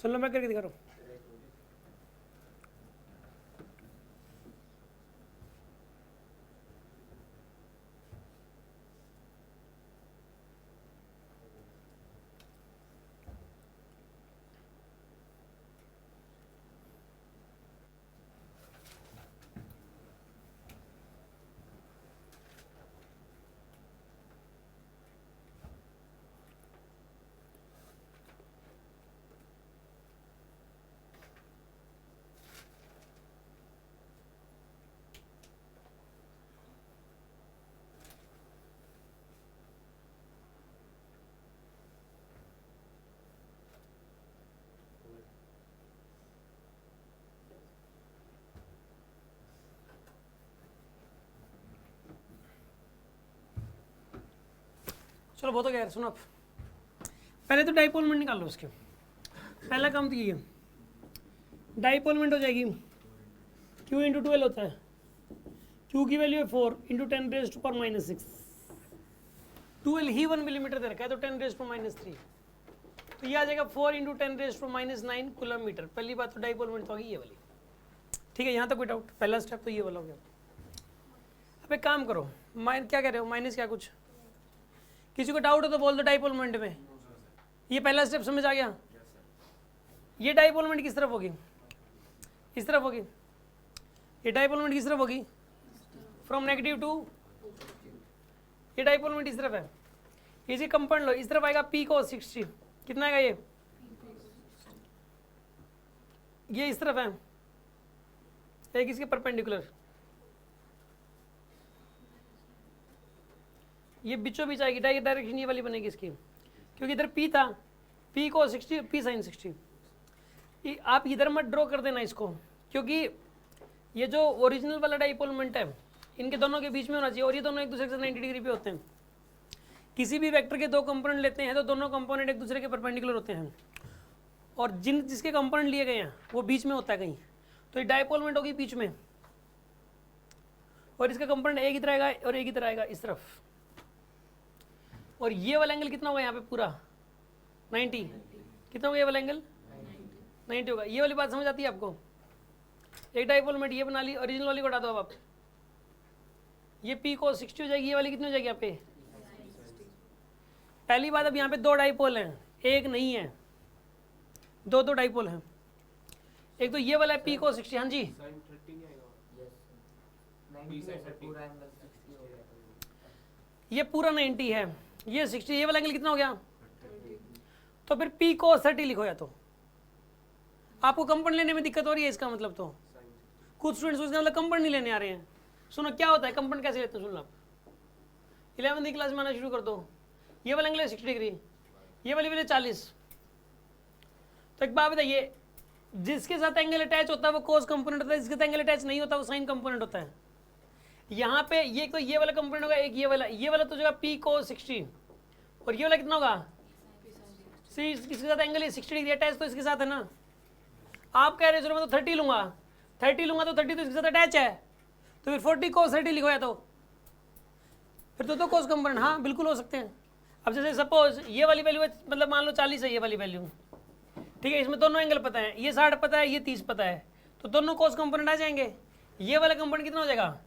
सुन लो, मैं करके दिखा रहा हूँ। चलो बहुत हो गया यार, सुनो आप। पहले तो डाइपोल मोमेंट निकाल लो उसके। पहला काम तो ये है, डाइपोल मोमेंट हो जाएगी Q इंटू 12 होता है, Q की वैल्यू है 4 इंटू 10⁻⁻⁶। 12 ही 1 मिलीमीटर दे रखा है, तो 10⁻⁻3, तो ये आ जाएगा 4 इंटू 10⁻⁹ कूलम-मीटर। पहली बात तो डाइपोल मोमेंट तो होगी ये वाली। ठीक है, यहाँ तक कोई डाउट? पहला स्टेप तो ये वाला हो गया। अब एक काम करो, क्या कह रहे हो, माइनस क्या कुछ? किसी को डाउट हो तो बोल दो डाइपोल मोमेंट में। ये पहला स्टेप समझ आ गया? ये डाइपोल मोमेंट किस तरफ होगी? इस तरफ होगी। ये डाइपोल मोमेंट किस तरफ होगी? From negative to. ये डाइपोल मोमेंट इस तरफ है, इसी कंपाउंड लो, इस तरफ आएगा P को 60। कितना आएगा ये इस तरफ है, एक इसके परपेंडिकुलर, ये बीचों बीच आएगी, डायरेक्शन ये वाली बनेगी इसकी, क्योंकि इधर P था, P को 60, P sin 60। आप इधर मत ड्रॉ कर देना इसको, क्योंकि ये जो ओरिजिनल वाला डाइपोल मोमेंट है इनके दोनों के बीच में होना चाहिए, और ये दोनों एक दूसरे से 90 डिग्री पे होते हैं। किसी भी वेक्टर के दो कंपोनेंट लेते हैं तो दोनों कंपोनेंट एक दूसरे के परपेंडिकुलर होते हैं, और जिसके कंपोनेंट लिए गए हैं वो बीच में होता है कहीं, तो ये डाइपोल मोमेंट होगी बीच में, और इसका कंपोनेंट एक इधर आएगा और एक इधर आएगा इस तरफ। और ये वाला एंगल कितना होगा यहाँ पे पूरा? 90। कितना होगा ये वाला एंगल? 90 होगा। ये वाली बात समझ आती है आपको? एक डाइपोल मोमेंट ये बना ली, ओरिजिनल वाली को हटा दो अब आप, ये P को 60 हो जाएगी, ये वाली कितनी हो जाएगी यहाँ पे? पहली बात, अब यहाँ पे दो डाइपोल हैं, एक नहीं है, दो डाइपोल हैं। एक तो ये वाला है P को 60, हाँ जी, ये पूरा 90 है, ये 60, ये वाला एंगल कितना हो गया? तो फिर P को 30 लिखो। या तो आपको कंपाउंड लेने में दिक्कत हो रही है, इसका मतलब तो कुछ स्टूडेंट्स उसका मतलब कंपाउंड नहीं लेने आ रहे हैं। सुनो क्या होता है, कंपाउंड कैसे लेते हैं, सुन लो आप। 11वीं क्लास में आना शुरू कर दो। ये वाला एंगल है 60 डिग्री, ये वाली वैल्यू 40। तो एक बात बताइए, जिसके साथ एंगल अटैच होता है वो कोस कंपोनेंट होता है, जिसके साथ एंगल अटैच नहीं होता वो साइन कंपोनेंट होता है। यहाँ पे ये तो ये वाला कंपोनेंट होगा, एक ये वाला तो जो P को 60, और ये वाला कितना होगा? इसके साथ एंगल 60 डिग्री अटैच, तो इसके साथ है ना। आप कह रहे हो चलो मैं तो 30 लूंगा, 30 लूंगा तो 30 तो इसके साथ अटैच है, तो फिर 40 cos 30 लिखो। या तो फिर तो कोस कंपोनेंट, हाँ बिल्कुल हो सकते हैं। अब जैसे सपोज ये वाली वैल्यू मतलब मान लो 40 है ये वाली वैल्यू, ठीक है, इसमें दोनों एंगल पता है, ये 60 पता है, ये 30 पता है, तो दोनों कोस कंपोनेंट आ जाएंगे। ये वाला कंपोनेंट कितना हो जाएगा?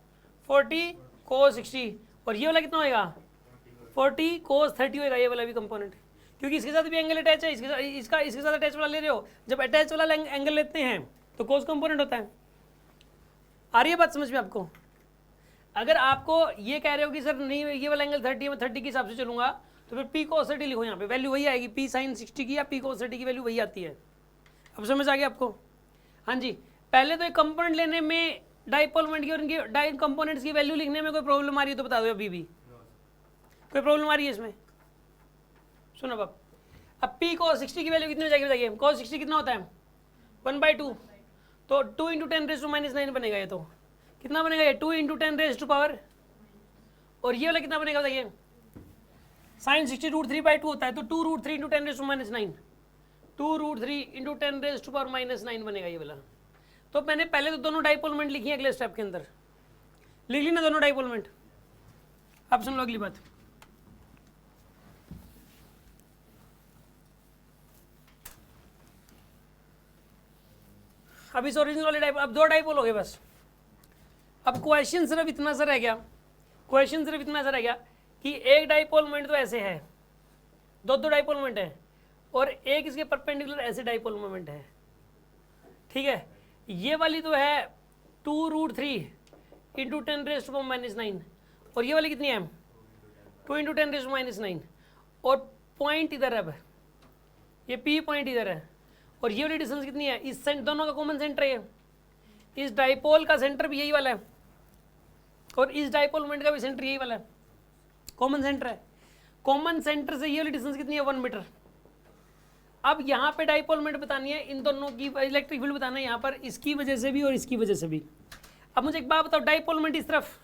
40 cos 60, और ये वाला कितना होएगा? 40 cos 30 होएगा ये वाला भी कंपोनेंट, क्योंकि इसके साथ भी एंगल अटैच है, इसके साथ अटैच वाला ले रहे हो। जब अटैच वाला एंगल लेते हैं तो कोस कंपोनेंट होता है। आ रही है बात समझ में आपको? अगर आपको ये कह रहे हो कि सर नहीं ये वाला एंगल 30 है, मैं 30 के हिसाब से चलूंगा, तो फिर P cos 30 लिखो, यहाँ पे वैल्यू वही आएगी, P sin 60 की या P cos 30 की वैल्यू वही आती है। अब समझ आ गया आपको? हाँ जी। पहले तो एक कंपोनेंट लेने में डाइपोल मोमेंट की और इनकी डाई कंपोनेंट्स की वैल्यू लिखने में कोई प्रॉब्लम आ रही है तो बता दो अभी भी। कोई प्रॉब्लम आ रही है इसमें? सुनो अब P cos 60 की वैल्यू कितनी हो जाएगी बताइए? cos 60 कितना होता है? 1/2, तो 2 × 10⁻⁹ बनेगा। ये तो कितना बनेगा? ये 2 × 10⁻⁴, और ये वाला कितना बनेगा बताइए? sin 60 √3/2 होता है, तो 2 √3 × 10⁻⁹, 2 √3 × 10⁻⁹ बनेगा ये वाला। तो मैंने पहले तो दोनों डाइपोल मोमेंट लिखी है, अगले स्टेप के अंदर लिख ली ना दोनों डाइपोल मोमेंट। अब सुन लो अगली बात, अब इस ओरिजिनल वाले डाइपोल, अब 2 डाइपोल हो गए बस। अब क्वेश्चन सिर्फ इतना सा रह गया, क्वेश्चन सिर्फ इतना सा रह गया कि एक डाइपोल मोमेंट तो ऐसे है, 2 डाइपोल मोमेंट है, और एक इसके परपेंडिकुलर ऐसे डाइपोल मोमेंट है, ठीक है। ये वाली तो है 2√3 इंटू 10⁻⁻⁹, और ये वाली कितनी है 2 इंटू 10⁻⁻⁹, और पॉइंट इधर है, अब ये P पॉइंट इधर है, और ये वाली डिस्टेंस कितनी है, इस दोनों का कॉमन सेंटर है, इस डाइपोल का सेंटर भी यही वाला है, और इस डाइपोल मोमेंट का भी सेंटर यही वाला है, कॉमन सेंटर है। कॉमन सेंटर से ये वाली डिस्टेंस कितनी है 1 मीटर। अब यहाँ पे डाइपोल मोमेंट बतानी है, इन दोनों की इलेक्ट्रिक फील्ड बताना है यहाँ पर, इसकी वजह से भी और इसकी वजह से भी। अब मुझे एक बात बताओ, डाइपोल मोमेंट इस तरफ,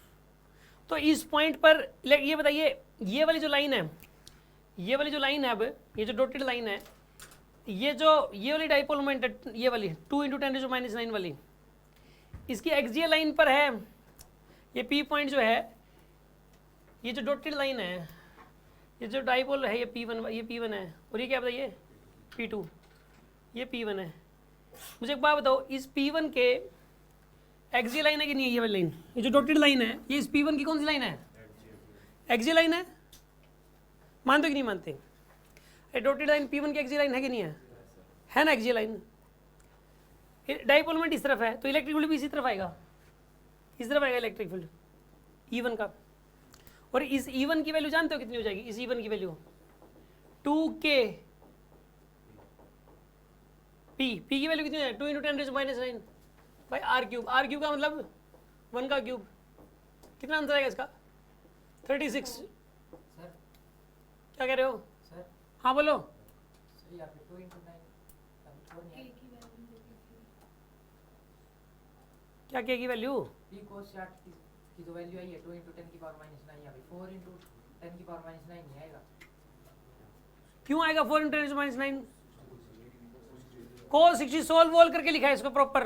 तो इस पॉइंट पर ये बताइए, ये वाली जो लाइन है, ये वाली जो लाइन है, अब ये जो डॉटेड लाइन है, ये वाली डाइपोल मोमेंट है, ये वाली 2 इंटू 10⁻⁹ वाली, इसकी एक्सियल लाइन पर है, ये P पॉइंट जो है, ये जो डॉटेड लाइन है, ये जो डाइपोल है, ये P1 है, और ये क्या बताइए P2, ये P1 है। मुझे एक बात बताओ, इस P1 के एक्सियल लाइन है कि नहीं है ये वाली लाइन, ये जो डॉटेड लाइन है, ये इस P1 की कौन सी लाइन है, एक्सियल लाइन है, मानते कि नहीं मानते, ये डॉटेड लाइन P1 की एक्सियल लाइन है कि नहीं है ना एक्सियल लाइन। डाइपोल मोमेंट इस तरफ है, तो इलेक्ट्रिक फील्ड भी इसी तरफ आएगा, इस तरफ आएगा इलेक्ट्रिक फील्ड E1 का। और इस E1 की वैल्यू जानते हो कितनी हो जाएगी, इस E1 की वैल्यू 2K P की वैल्यू कितनी है 2 इंटू 10⁻⁹ भाई R क्यूब का मतलब 1 का क्यूब, कितना आंसर आएगा इसका 36। सर क्या कह रहे हो, सर हाँ बोलो। सर यहाँ पे 2 इंटू 9 अभी 4 नहीं के है। की वैल्यू देती थी। क्या K की वैल्यू, P cos 60 की जो वैल्यू आई है 2 इंटू 10⁻⁹ यहाँ पे 4 इंटू 10⁻⁹ नहीं आएगा। क्यों आएगा 4 इंटू 10⁻⁹, cos 60 सोल्व वोल करके लिखा है इसको प्रॉपर।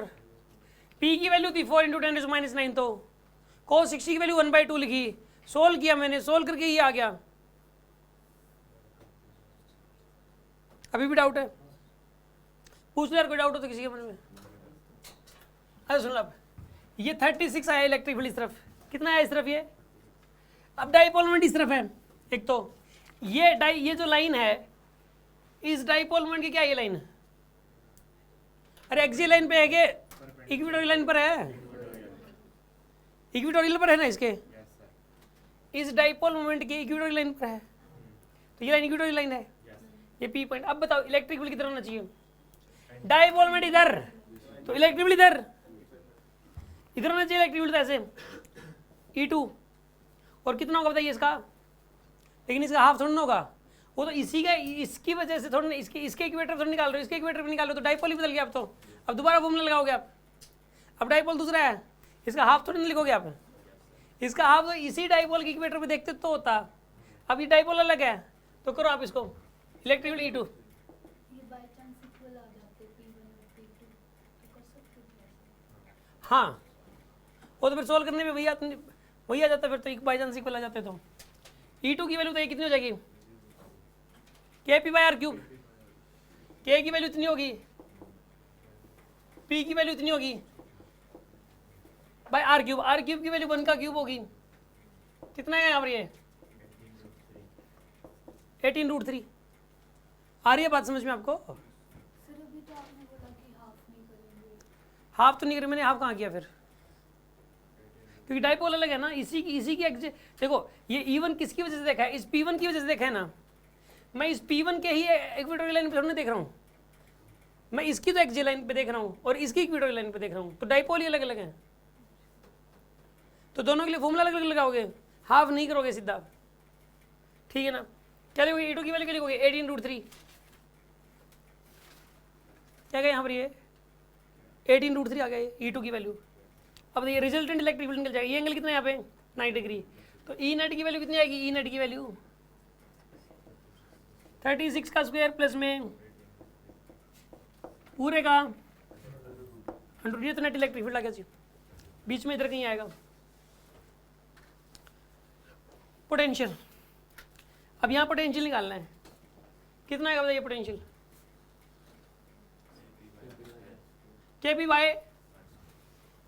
P की वैल्यू थी 4 इंटू 10⁻⁹, तो cos 60 की वैल्यू 1/2 लिखी, सोल्व किया मैंने, सोल्व करके ये आ गया। अभी भी डाउट है, पूछ लो यार, कोई डाउट हो तो किसी के मन में। अरे सुन लो, अब ये 36 आया इलेक्ट्रिक फील्ड इस तरफ, कितना है इस तरफ, ये अब डाइपोल मोमेंट इस तरफ है। एक तो ये जो लाइन है, इस डाइपोल मोमेंट की क्या ये लाइन, अरे एक्सियल लाइन पे है कि इक्वेटोरियल लाइन पर है, इक्वेटोरियल पर है ना इसके, इस डाइपोल मोमेंट की इक्वेटोरियल लाइन पर है, तो ये लाइन इक्वेटोरियल लाइन है, ये P पॉइंट। अब बताओ इलेक्ट्रिक फील्ड किधर होना चाहिए, डाइपोल मोमेंट इधर, तो इलेक्ट्रिक फील्ड इधर होना चाहिए इलेक्ट्रिक फील्ड, ऐसे E2, और कितना होगा बताइए इसका, लेकिन इसका हाफ थोड़ा ना होगा, वो तो इसी का, इसकी वजह से थोड़ा, इसके इक्वेटर थोड़ा निकाल रहे हो, इसके इक्वेटर भी निकाल रहे हो, तो डाइपोल ही बदल गया। अब तो अब दोबारा फॉर्मूला लगाओगे आप, अब डाइपोल दूसरा है, इसका हाफ थोड़ी ना लिखोगे आप, इसका हाफ तो इसी डाइपोल के इक्वेटर पे देखते तो होता। अब ये डाइपोल अलग है, तो करो आप इसको इलेक्ट्रिक फील्ड E2। ये बाय चांस इक्वल आ जाते P1 और P2 तो कर सकते हो। हाँ, वो तो फिर सोल्व करने में वही आ जाता, फिर तो बाई चांस इक्वल आ जाते। तो E2 की वैल्यू तो ये कितनी हो जाएगी, KP/R3, K की वैल्यू इतनी होगी, P की वैल्यू इतनी होगी बाय R3 की वैल्यू 1 का क्यूब होगी, कितना है यहाँ पर, ये 18√3। आ रही है बात समझ में आपको, सर अभी तो आपने बोला कि हाफ नहीं करेंगे। हाफ तो नहीं करी मैंने, हाफ कहाँ किया फिर, क्योंकि डाइपोल अलग है ना, इसी की देखो ये E1 किसकी वजह से देखा है, इस P1 की वजह से देखा है ना, मैं इस P1 के ही इक्वेटोरियल लाइन पे थोड़ी देख रहा हूँ, मैं इसकी तो एक्सियल लाइन पे देख रहा हूँ और इसकी इक्वेटोरियल लाइन पे देख रहा हूँ, तो डाइपोल ही अलग अलग है, तो दोनों के लिए फॉर्मूला अलग अलग लगाओगे, हाफ नहीं करोगे सीधा, ठीक है ना। क्या लिखोगे E2 की वैल्यू क्या लिखोगे 18√3, क्या गया यहाँ पर, ये 18√3 आ गया E2 की वैल्यू। अब ये रिजल्टेंट इलेक्ट्रिक फील्ड निकल जाएगा, ये एंगल कितना है यहाँ पे 90 डिग्री, तो E नेट की वैल्यू कितनी आएगी, E नेट की वैल्यू 36 का स्क्वायर प्लस में पूरे का 100, ये तो नेट इलेक्ट्रिक फील्ड आ गया जी, बीच में इधर कहीं आएगा। पोटेंशियल, अब यहाँ पोटेंशियल निकालना है, कितना आएगा बताइए पोटेंशियल, के पी बाय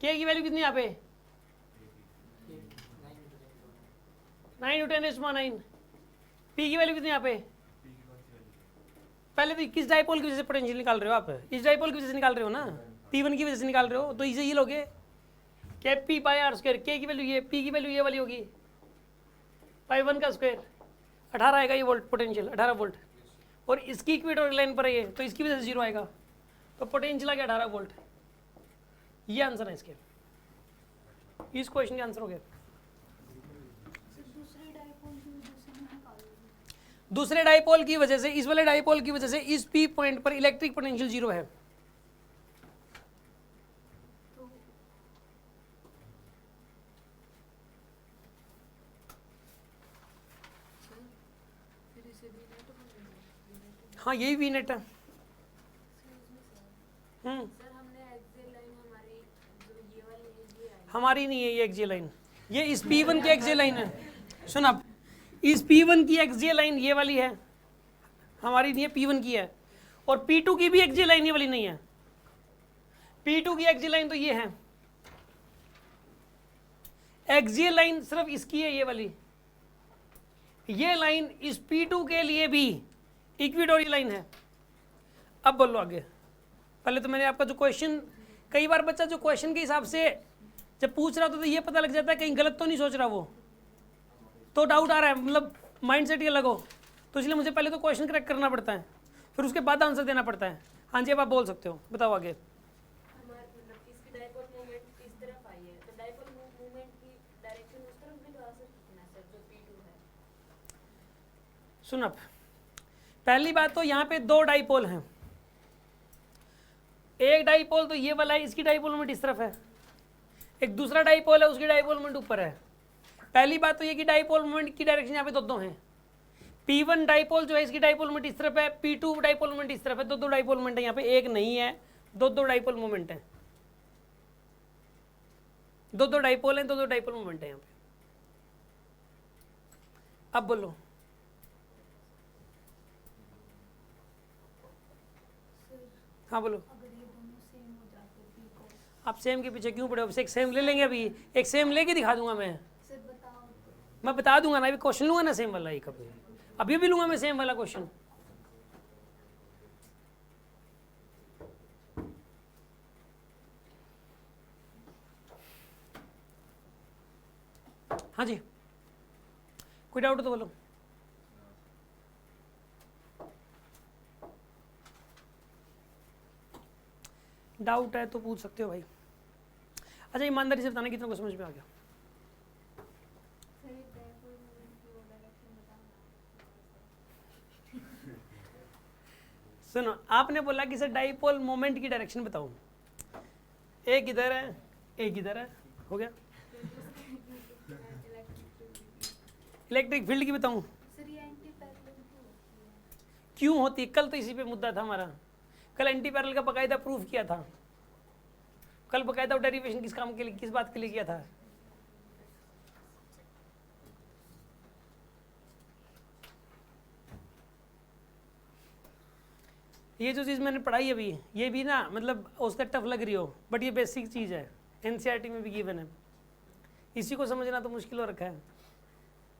के की वैल्यू कितनी यहाँ पे 9×10⁻⁹ पी की वैल्यू कितनी यहाँ पे, पहले तो किस डाइपोल की वजह से पोटेंशियल निकाल रहे हो आप, इस डाइपोल की वजह से निकाल रहे हो ना, P1 की वजह से निकाल रहे हो, तो इसे ये लोगे के पी पाई आर स्क्वायर, के की वैल्यू ये, पी की वैल्यू ये वाली होगी पाई 1 का स्क्वायर, 18 आएगा ये वोल्ट पोटेंशियल, 18 वोल्ट, और इसकी इक्वेटोरियल लाइन पर है ये, तो इसकी वजह से 0 आएगा, तो पोटेंशियल आ गया 18 वोल्ट। ये आंसर है इसके, इस क्वेश्चन के आंसर हो गया। दूसरे डाइपोल की वजह से नहीं निकालोगे। दूसरे डाइपोल की वजह से, इस वाले डाइपोल की वजह से इस पी पॉइंट पर इलेक्ट्रिक पोटेंशियल 0 है। तो फिर इसे भी नेट बोलेंगे। हाँ यही वी नेट है। सर हमने एक्सियल लाइन हमारी जो ये वाली है ये आई, हमारी नहीं है ये एक्सियल लाइन, ये इस P1 की एक्सियल लाइन है। सुन आप, इस P1 की एक्सियल लाइन ये वाली है, हमारी नहीं है, P1 की है, और P2 की भी एक्सियल लाइन ये वाली नहीं है। P2 की एक्सियल लाइन तो ये है, एक्सियल लाइन सिर्फ इसकी है ये वाली, ये लाइन इस P2 के लिए भी इक्वेटोरियल लाइन है। अब बोलो आगे। पहले तो मैंने आपका जो क्वेश्चन, कई बार बच्चा जो क्वेश्चन के हिसाब से जब पूछ रहा होता तो ये पता लग जाता है कहीं गलत तो नहीं सोच रहा वो, तो डाउट आ रहा है, मतलब माइंड सेट ये लगो, तो इसलिए मुझे पहले तो क्वेश्चन करेक्ट करना पड़ता है, फिर उसके बाद आंसर देना पड़ता है। हाँ जी अब आप बोल सकते हो, बताओ आगे। हमारे मतलब इसकी डाइपोल मूवमेंट इस तरफ आई है, तो डाइपोल मूवमेंट की डायरेक्शन उस तरफ भी तो आ सकती है ना सर, जो P2 है। सुन अब, पहली बात तो यहाँ पे दो डाइपोल हैं, एक डाइपोल तो ये वाला है, इसकी डाइपोल मोमेंट इस तरफ है, एक दूसरा डाइपोल है उसकी डाइपोल मोमेंट ऊपर है। पहली बात तो ये कि डाइपोल मोमेंट की डायरेक्शन यहाँ पे दो हैं, P1 डाइपोल जो है इसकी डाइपोल मोमेंट इस तरफ है, P2 डाइपोल मोमेंट इस तरफ है, दो डाइपोल मोमेंट है यहाँ पे, एक नहीं है, दो डाइपोल मोमेंट है, दो डाइपोल हैं, दो डाइपोल मोमेंट है यहाँ पे। अब बोलो। हाँ बोलो। अगर ये दोनों सेम हो जाते पी को, आप सेम के पीछे क्यों पड़े हो, एक सेम ले लेंगे अभी, एक सेम लेके दिखा दूंगा मैं सर बताओ तो। मैं बता दूंगा ना, अभी क्वेश्चन लूंगा ना सेम वाला, एक अभी भी लूंगा मैं सेम वाला क्वेश्चन। हाँ जी कोई डाउट हो तो बोलो। डाउट है तो पूछ सकते हो भाई। अच्छा ईमानदारी से बताना कितना को समझ में आ गया। सर डाइपोल मूवमेंट की वो डायरेक्शन बताओ। सुनो आपने बोला कि सर डाइपोल मोमेंट की डायरेक्शन बताओ, एक इधर है एक इधर है, हो गया। इलेक्ट्रिक फील्ड की बताऊं सर ये एंटी पैरेलल क्यों क्यों होती है? होती है, कल तो इसी पे मुद्दा था हमारा, कल एंटी पैरेलल का बकायदा प्रूफ किया था, कल बकायदा डेरिवेशन किस काम के लिए, किस बात के लिए किया था। ये जो चीज़ मैंने पढ़ाई अभी, ये भी ना मतलब उसका टफ लग रही हो, बट ये बेसिक चीज़ है, एनसीईआरटी में भी गिवन है, इसी को समझना तो मुश्किल हो रखा है।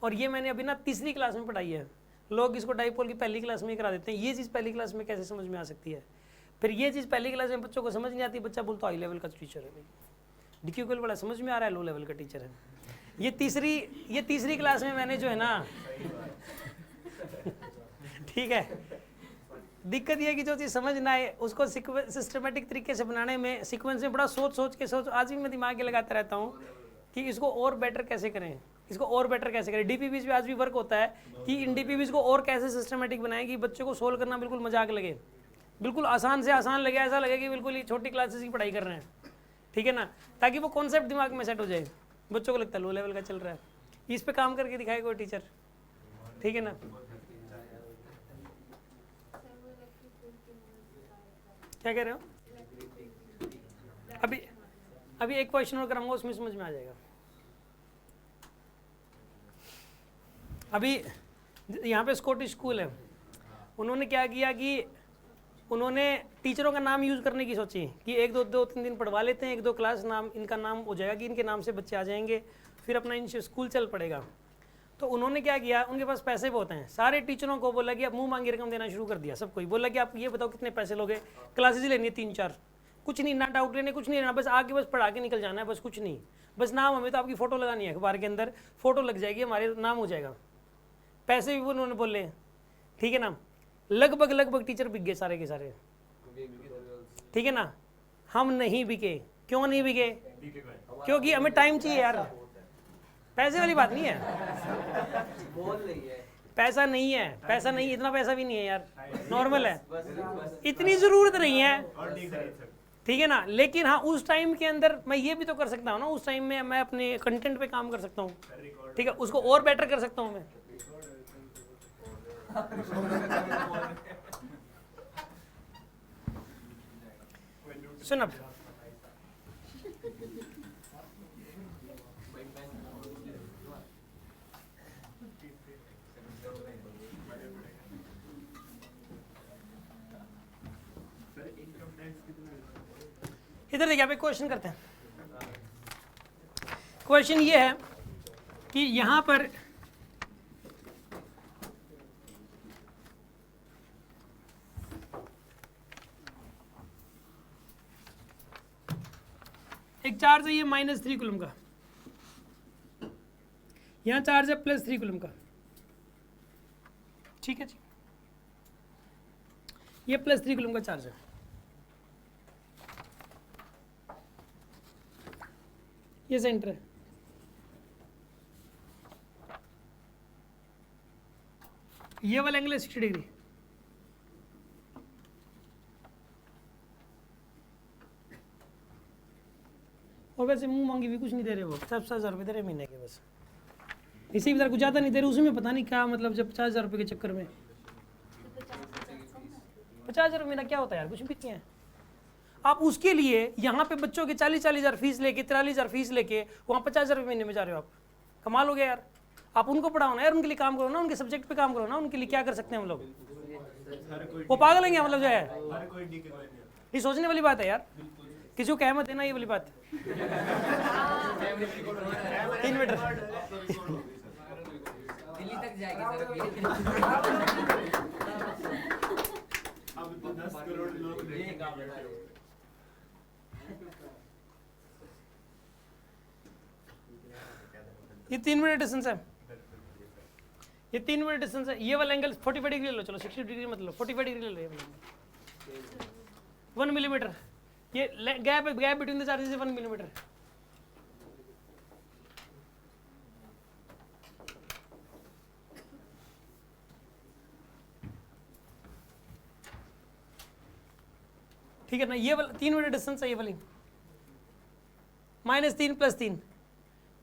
और ये मैंने अभी ना तीसरी क्लास में पढ़ाई है, लोग इसको डाइपोल की पहली क्लास में ही करा देते हैं, ये चीज़ पहली क्लास में कैसे समझ में आ सकती है। फिर ये चीज़ पहली क्लास में बच्चों को समझ नहीं आती, बच्चा बोलता हाई लेवल का टीचर है भाई, DQ को बड़ा समझ में आ रहा है, लो लेवल का टीचर है। ये तीसरी क्लास में मैंने जो है ना ठीक है, दिक्कत ये है कि जो चीज़ समझ ना आए उसको सिस्टमेटिक तरीके से बनाने में, सीक्वेंस में बड़ा सोच के आज भी मैं दिमाग लगाता रहता हूँ कि इसको और बेटर कैसे करें, इसको और बेटर कैसे करें। DPVs भी आज भी वर्क होता है कि इन DPVs को और कैसे सिस्टमेटिक बनाएं कि बच्चों को सोल्व करना बिल्कुल मजाक लगे, बिल्कुल आसान से आसान लगे, ऐसा लगे कि बिल्कुल ही छोटी क्लासेस की पढ़ाई कर रहे हैं, ठीक है ना, ताकि वो कॉन्सेप्ट दिमाग में सेट हो जाए। बच्चों को लगता है लो लेवल का चल रहा है, इस पे काम करके दिखाए कोई टीचर, ठीक है ना। क्या कह रहे हो? अभी एक क्वेश्चन और कराऊंगा, उसमें समझ में आ जाएगा। अभी यहाँ पे स्कॉटिश स्कूल है, उन्होंने क्या किया कि उन्होंने टीचरों का नाम यूज़ करने की सोची कि एक दो दो तीन दिन पढ़वा लेते हैं, एक दो क्लास नाम इनका नाम हो जाएगा कि इनके नाम से बच्चे आ जाएंगे, फिर अपना इनसे स्कूल चल पड़ेगा। तो उन्होंने क्या किया, उनके पास पैसे बहुत हैं, सारे टीचरों को बोला कि आप मुंह मांगी रकम देना शुरू कर दिया। सबको ही बोला कि आप ये बताओ कितने पैसे लोगे, क्लासेज लेनी है 3-4, कुछ नहीं, ना डाउट लेने, कुछ नहीं लेना, बस आके बस पढ़ा के निकल जाना है, बस कुछ नहीं, बस नाम हमें तो आपकी फ़ोटो लगानी है, अखबार के अंदर फ़ोटो लग जाएगी, हमारे नाम हो जाएगा। पैसे भी उन्होंने बोले, ठीक है ना। लगभग टीचर बिक गए सारे के सारे, ठीक है ना। हम नहीं बिके, क्यों नहीं बिके? क्योंकि हमें टाइम चाहिए यार, पैसे वाली बात नहीं है, पैसा नहीं है, पैसा नहीं, इतना पैसा भी नहीं है यार, नॉर्मल है, इतनी ज़रूरत नहीं है, ठीक है ना। लेकिन हाँ, उस टाइम के अंदर मैं ये भी तो कर सकता हूँ ना, उस टाइम में मैं अपने कंटेंट पे काम कर सकता हूँ, ठीक है, उसको और बेटर कर सकता हूँ मैं। सुन अब, इधर देखिए, आप एक क्वेश्चन करते हैं। क्वेश्चन ये है कि यहां पर एक चार्ज है ये -3 कूलम का, यहां चार्ज है +3 कूलम का, ठीक है जी, ये +3 कूलम का चार्ज है। ये सेंटर है, ये वाला एंगल है 60 डिग्री, और वैसे मुंह मांगी भी कुछ नहीं दे रहे, वो 50,000 रुपये दे रहे महीने के, बस इसी बेचारे कुछ ज़्यादा नहीं दे रहे, उसमें पता नहीं क्या मतलब, जब 50,000 रुपये के चक्कर में 50,000 महीना क्या होता है यार, कुछ भी नहीं है। आप उसके लिए यहाँ पे बच्चों के 40,000 फीस लेके, 43,000 फीस लेके वहाँ 50,000 रुपये महीने में जा रहे हो आप, कमाल हो गया यार। आप उनको पढ़ाओ ना यार, उनके लिए काम करो ना, उनके सब्जेक्ट पे काम करो ना, उनके लिए क्या कर सकते हैं हम लोग, वो पागल हैं क्या, मतलब जो है ये सोचने वाली बात है यार, किसी को कहमत है ना, ये वाली बात। 3 मीटर दिल्ली तक जाएगी सर, अब तो 10 करोड़ लोग ये 3 मिनट डिस्टेंस है, ये 3 मिनट डिस्टेंस है। ये वाला एंगल 45 डिग्री ले लो, चलो 60 डिग्री मतलब 45 डिग्री ले लो, ये वाला 1 मिलीमीटर, ये gap between the charges 1 millimetre. ठीक है ना, ये वाला 3 मीटर डिस्टेंस है, ये वाली -3 +3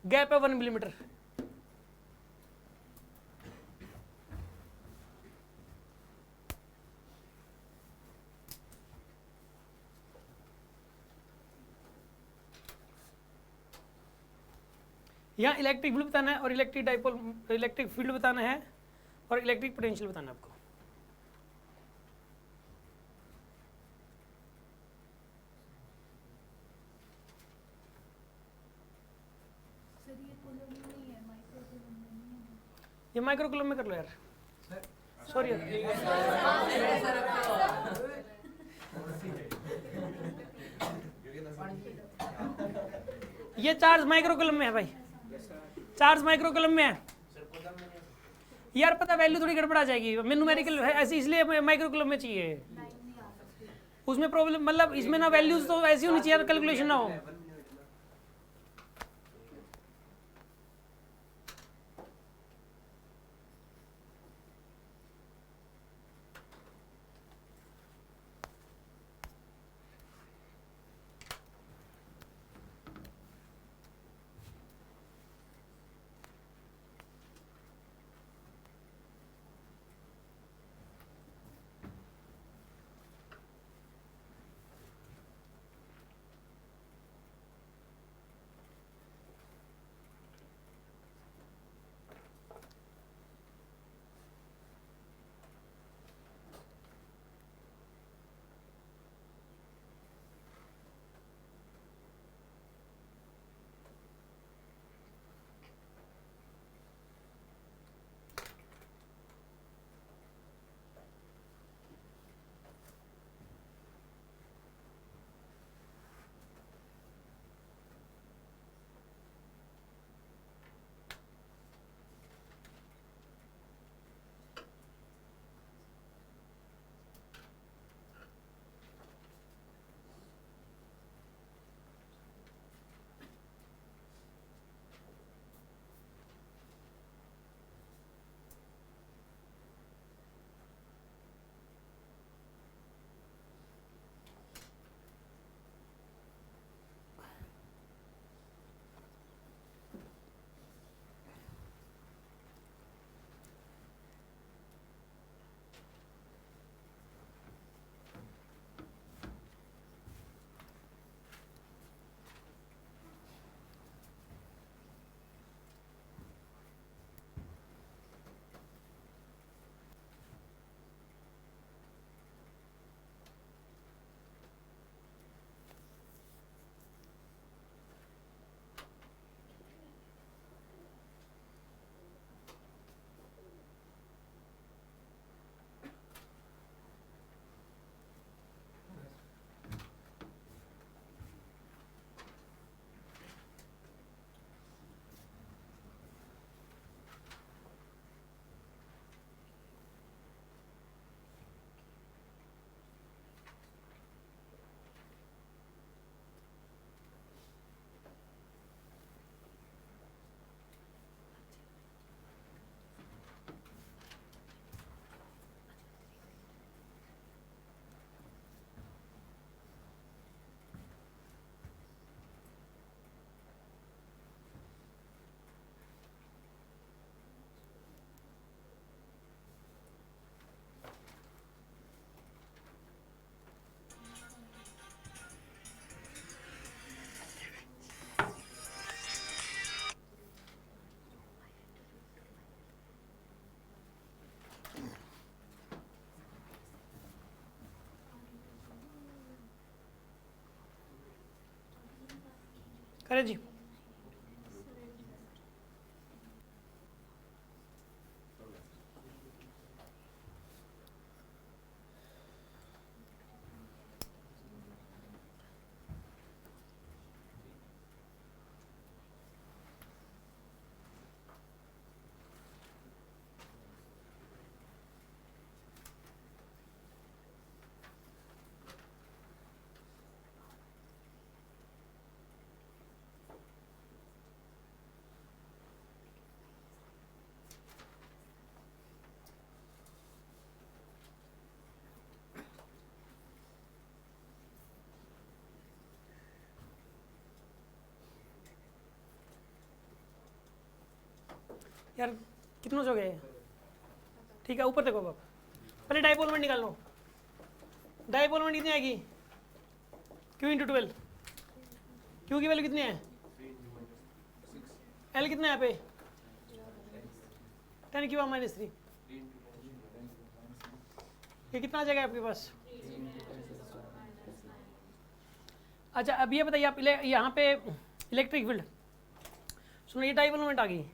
गैप है 1 मिलीमीटर। यहाँ इलेक्ट्रिक फील्ड बताना है और इलेक्ट्रिक डाइपोल, इलेक्ट्रिक फील्ड बताना है और इलेक्ट्रिक पोटेंशियल बताना है आपको। सर ये कूलम में नहीं है, माइक्रो कूलम में नहीं है। ये माइक्रो कूलम में कर लो यार, सॉरी यार, ये चार्ज माइक्रो कूलम में है भाई, चार्ज माइक्रो कूलम में है यार, पता वैल्यू थोड़ी गड़बड़ा जाएगी, न्यूमेरिकल है ऐसी, इसलिए माइक्रो कूलम में चाहिए, लाइन नहीं आ सकती। उसमें प्रॉब्लम, मतलब इसमें ना वैल्यूज तो ऐसी होनी चाहिए, कैलकुलेशन ना हो। करें जी। यार कितनों से हो गए? ठीक है, ऊपर देखो अब। पहले डाइपोल मोमेंट निकाल लो। डाइपोल मोमेंट कितनी आएगी? Q into 12। Q की वैल्यू कितनी है? L कितना है यहाँ पे? 10Q minus 3। ये कितना आ जाएगा आपके पास? अच्छा, अब ये बताइए आप यहाँ पे इलेक्ट्रिक फील्ड, सुनो ये डाइपोल मोमेंट आ गई।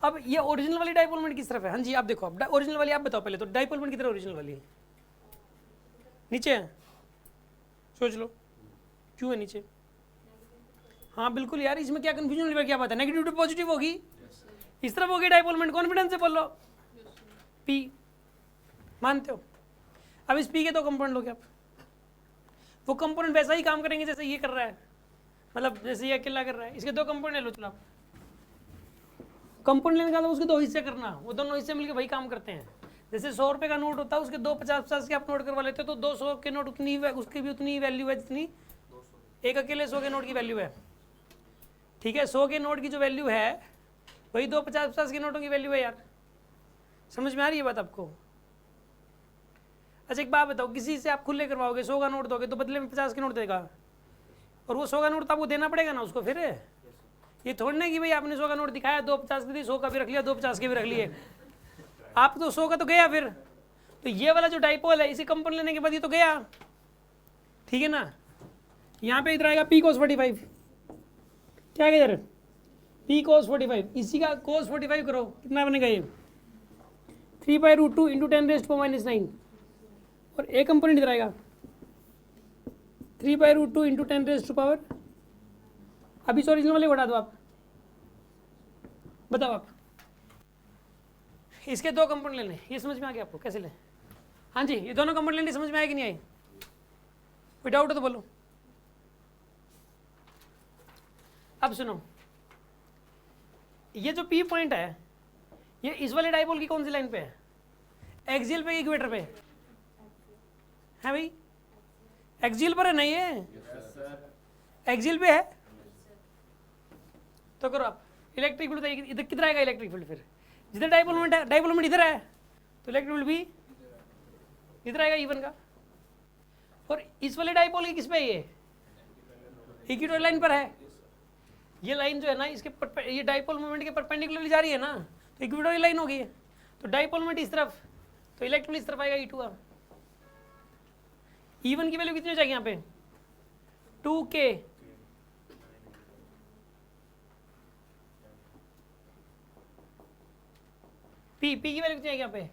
अब ये ओरिजिनल वाली डाइपोल मोमेंट किस तरफ है? हाँ जी, आप देखो, अब ओरिजिनल वाली आप बताओ पहले तो। डाइपोल मोमेंट किधर है ओरिजिनल वाली? नीचे है, सोच लो क्यों है नीचे? हाँ बिल्कुल यार, इसमें क्या कंफ्यूजन वाली क्या बात है? नेगेटिव टू पॉजिटिव होगी, इस तरफ होगी डाइपोल मोमेंट। कॉन्फिडेंस से बोल लो पी, मानते हो? अब इस पी के दो कंपोनेंट लोगे आप, वो कंपोनेंट वैसा ही काम करेंगे जैसे ये कर रहा है, मतलब जैसे ये अकेला कर रहा है। इसके दो कंपोनेंट लो, चलो आप कंपोनेंट लेने का उसके दो हिस्से करना, वो दोनों हिस्से मिलकर वही काम करते हैं। जैसे 100 रुपये का नोट होता है, उसके दो 50-50 के आप नोट करवा लेते हो, तो 200 के नोट उतनी उसकी भी उतनी वैल्यू है जितनी एक अकेले 100 के नोट की वैल्यू है। ठीक है, 100 के नोट की जो वैल्यू है वही दो 50-50 के नोटों की वैल्यू है यार। समझ में आ रही है बात आपको? अच्छा एक बात बताओ, किसी से आप खुले करवाओगे, 100 का नोट दोगे तो बदले में 50 के नोट देगा, और वो 100 का नोट तो आपको देना पड़ेगा ना उसको। फिर ये थोड़ी ना कि भाई आपने 100 का नोट दिखाया, 2 50 की दी, 100 का भी रख लिया, 2 50 के भी रख लिए, आप तो 100 का तो गया। फिर तो ये वाला जो डाइपोल है, इसी कंपोनेंट लेने के बाद ये तो गया, ठीक है ना। यहाँ पे इधर आएगा P cos 45, क्या है इधर? P cos 45, इसी का cos 45 करो, कितना बनेगा ये? 3/√2 इंटू 10⁻⁻9, और एक कंपोनेंट इधर आएगा 3/√2 इंटू 10⁻, अभी इस ओरिजिनल वाले को हटा दो आप, बताओ आप। इसके दो कंपोनेंट लेने, ये समझ में आ गया आपको कैसे लें? हाँ जी, ये दोनों कंपोनेंट लेने समझ में आए कि नहीं आई? कोई डाउट हो तो बोलो। अब सुनो, ये जो P पॉइंट है, ये इस वाले डाइपोल की कौन सी लाइन पे है? एक्सियल पे, इक्वेटर पे है भाई? एक्सियल पर है नहीं है? एक्सियल पे है तो करो आप। इलेक्ट्रिक फील्ड इधर किधर आएगा? इलेक्ट्रिक फील्ड फिर जिधर डाइपोल मोमेंट है, डाइपोल मोमेंट इधर है तो इलेक्ट्रिक फील्ड भी इधर आएगा, इवन का। और इस वाले डाइपोल की किस पे है? ये इक्वेटोरियल लाइन पर है। ये लाइन जो है ना, इसके ये डाइपोल मोमेंट के परपेंडिकुलरली जा रही है ना, तो इक्वेटोरियल लाइन होगी। तो डाइपोल मोमेंट इस तरफ, तो इलेक्ट्रिक फील्ड इस तरफ आएगा, E2। E1 की वैल्यू कितनी हो जाएगी यहाँ पे? 2K। P की वैल्यू कितनी आएगी यहाँ पे?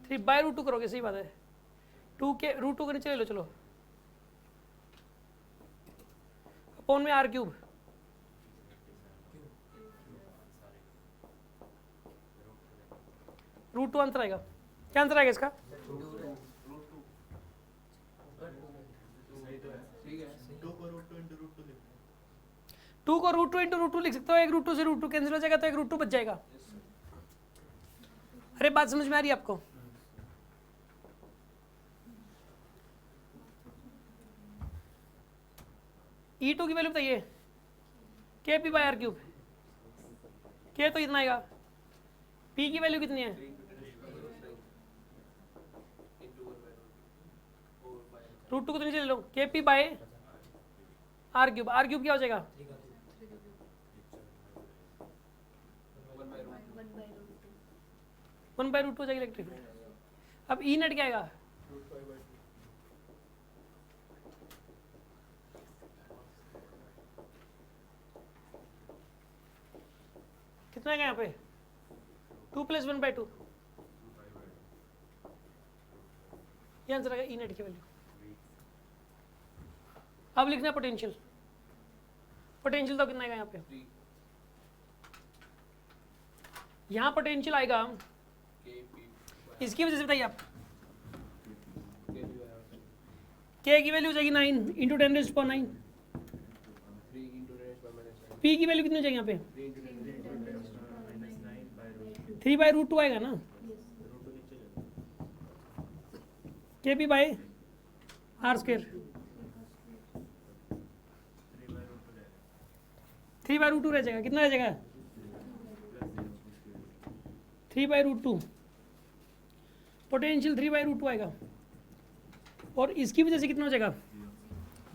3/√2 करोगे, सही बात है। 2K √2 के नीचे ले लो, चलो अपॉन में R3। √2 आंसर आएगा। क्या आंसर आएगा इसका? 2 को √2 इंटू √2 लिख सकते हो, एक √2 से √2 कैंसिल हो जाएगा तो एक √2 बच जाएगा। अरे बात समझ में आ रही है आपको? E2 की वैल्यू बताइए। KP/R3। K तो इतना आएगा। P की वैल्यू कितनी है? √2 को तो नीचे ले लो, KP/R3। R3 क्या हो जाएगा? 1/√2 हो जाएगी इलेक्ट्रिक फील्ड। अब ई नेट क्या आएगा, कितना आएगा यहाँ पे 2 + 1/2, ये आंसर आएगा ई नेट की वैल्यू। अब लिखना पोटेंशियल, पोटेंशियल तो कितना आएगा यहाँ पे, यहाँ पोटेंशियल आएगा इसकी वजह से, बताइए आप, के की वैल्यू हो जाएगी 9 × 10⁻⁹, पी की वैल्यू कितनी हो जाएगी यहाँ पे 3/√2 आएगा ना, के पी बाई r², 3/√2 रह जाएगा, कितना रह जाएगा 3/√2, पोटेंशियल 3/√2 आएगा, और इसकी वजह से कितना हो जाएगा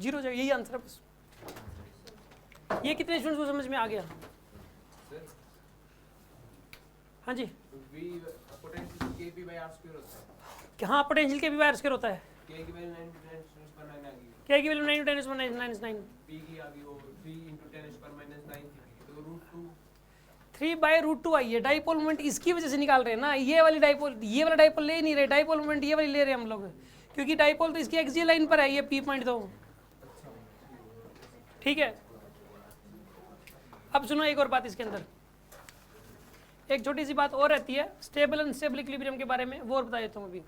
0 हो जाएगा, यही आंसर है बस। ये कितने स्टूडेंट्स को समझ में आ गया? हाँ जी, पोटेंशियल kp/r² होता है, कि हाँ पोटेंशियल के भी r² होता है, k की वैल्यू 9 × 10⁻⁹ आ गई, क्या की वैल्यू 9 × 10⁻⁹, p की आ गई वो 3 × 10⁻⁹ थी, तो √2 3/√2 आई है। डाइपोल मोमेंट इसकी वजह से निकाल रहे हैं ना, ये वाली डाइपोल, ये वाला डाइपोल ले नहीं रहे, डाइपोल मोमेंट ये वाली ले रहे हैं हम लोग, क्योंकि डाइपोल तो इसकी एक्सियल लाइन पर है, ये पी पॉइंट तो, ठीक है। अब सुनो एक और बात इसके अंदर, एक छोटी सी बात और रहती है स्टेबल अनस्टेबल इक्विलिब्रियम के बारे में, वो और बता देता हूँ अभी।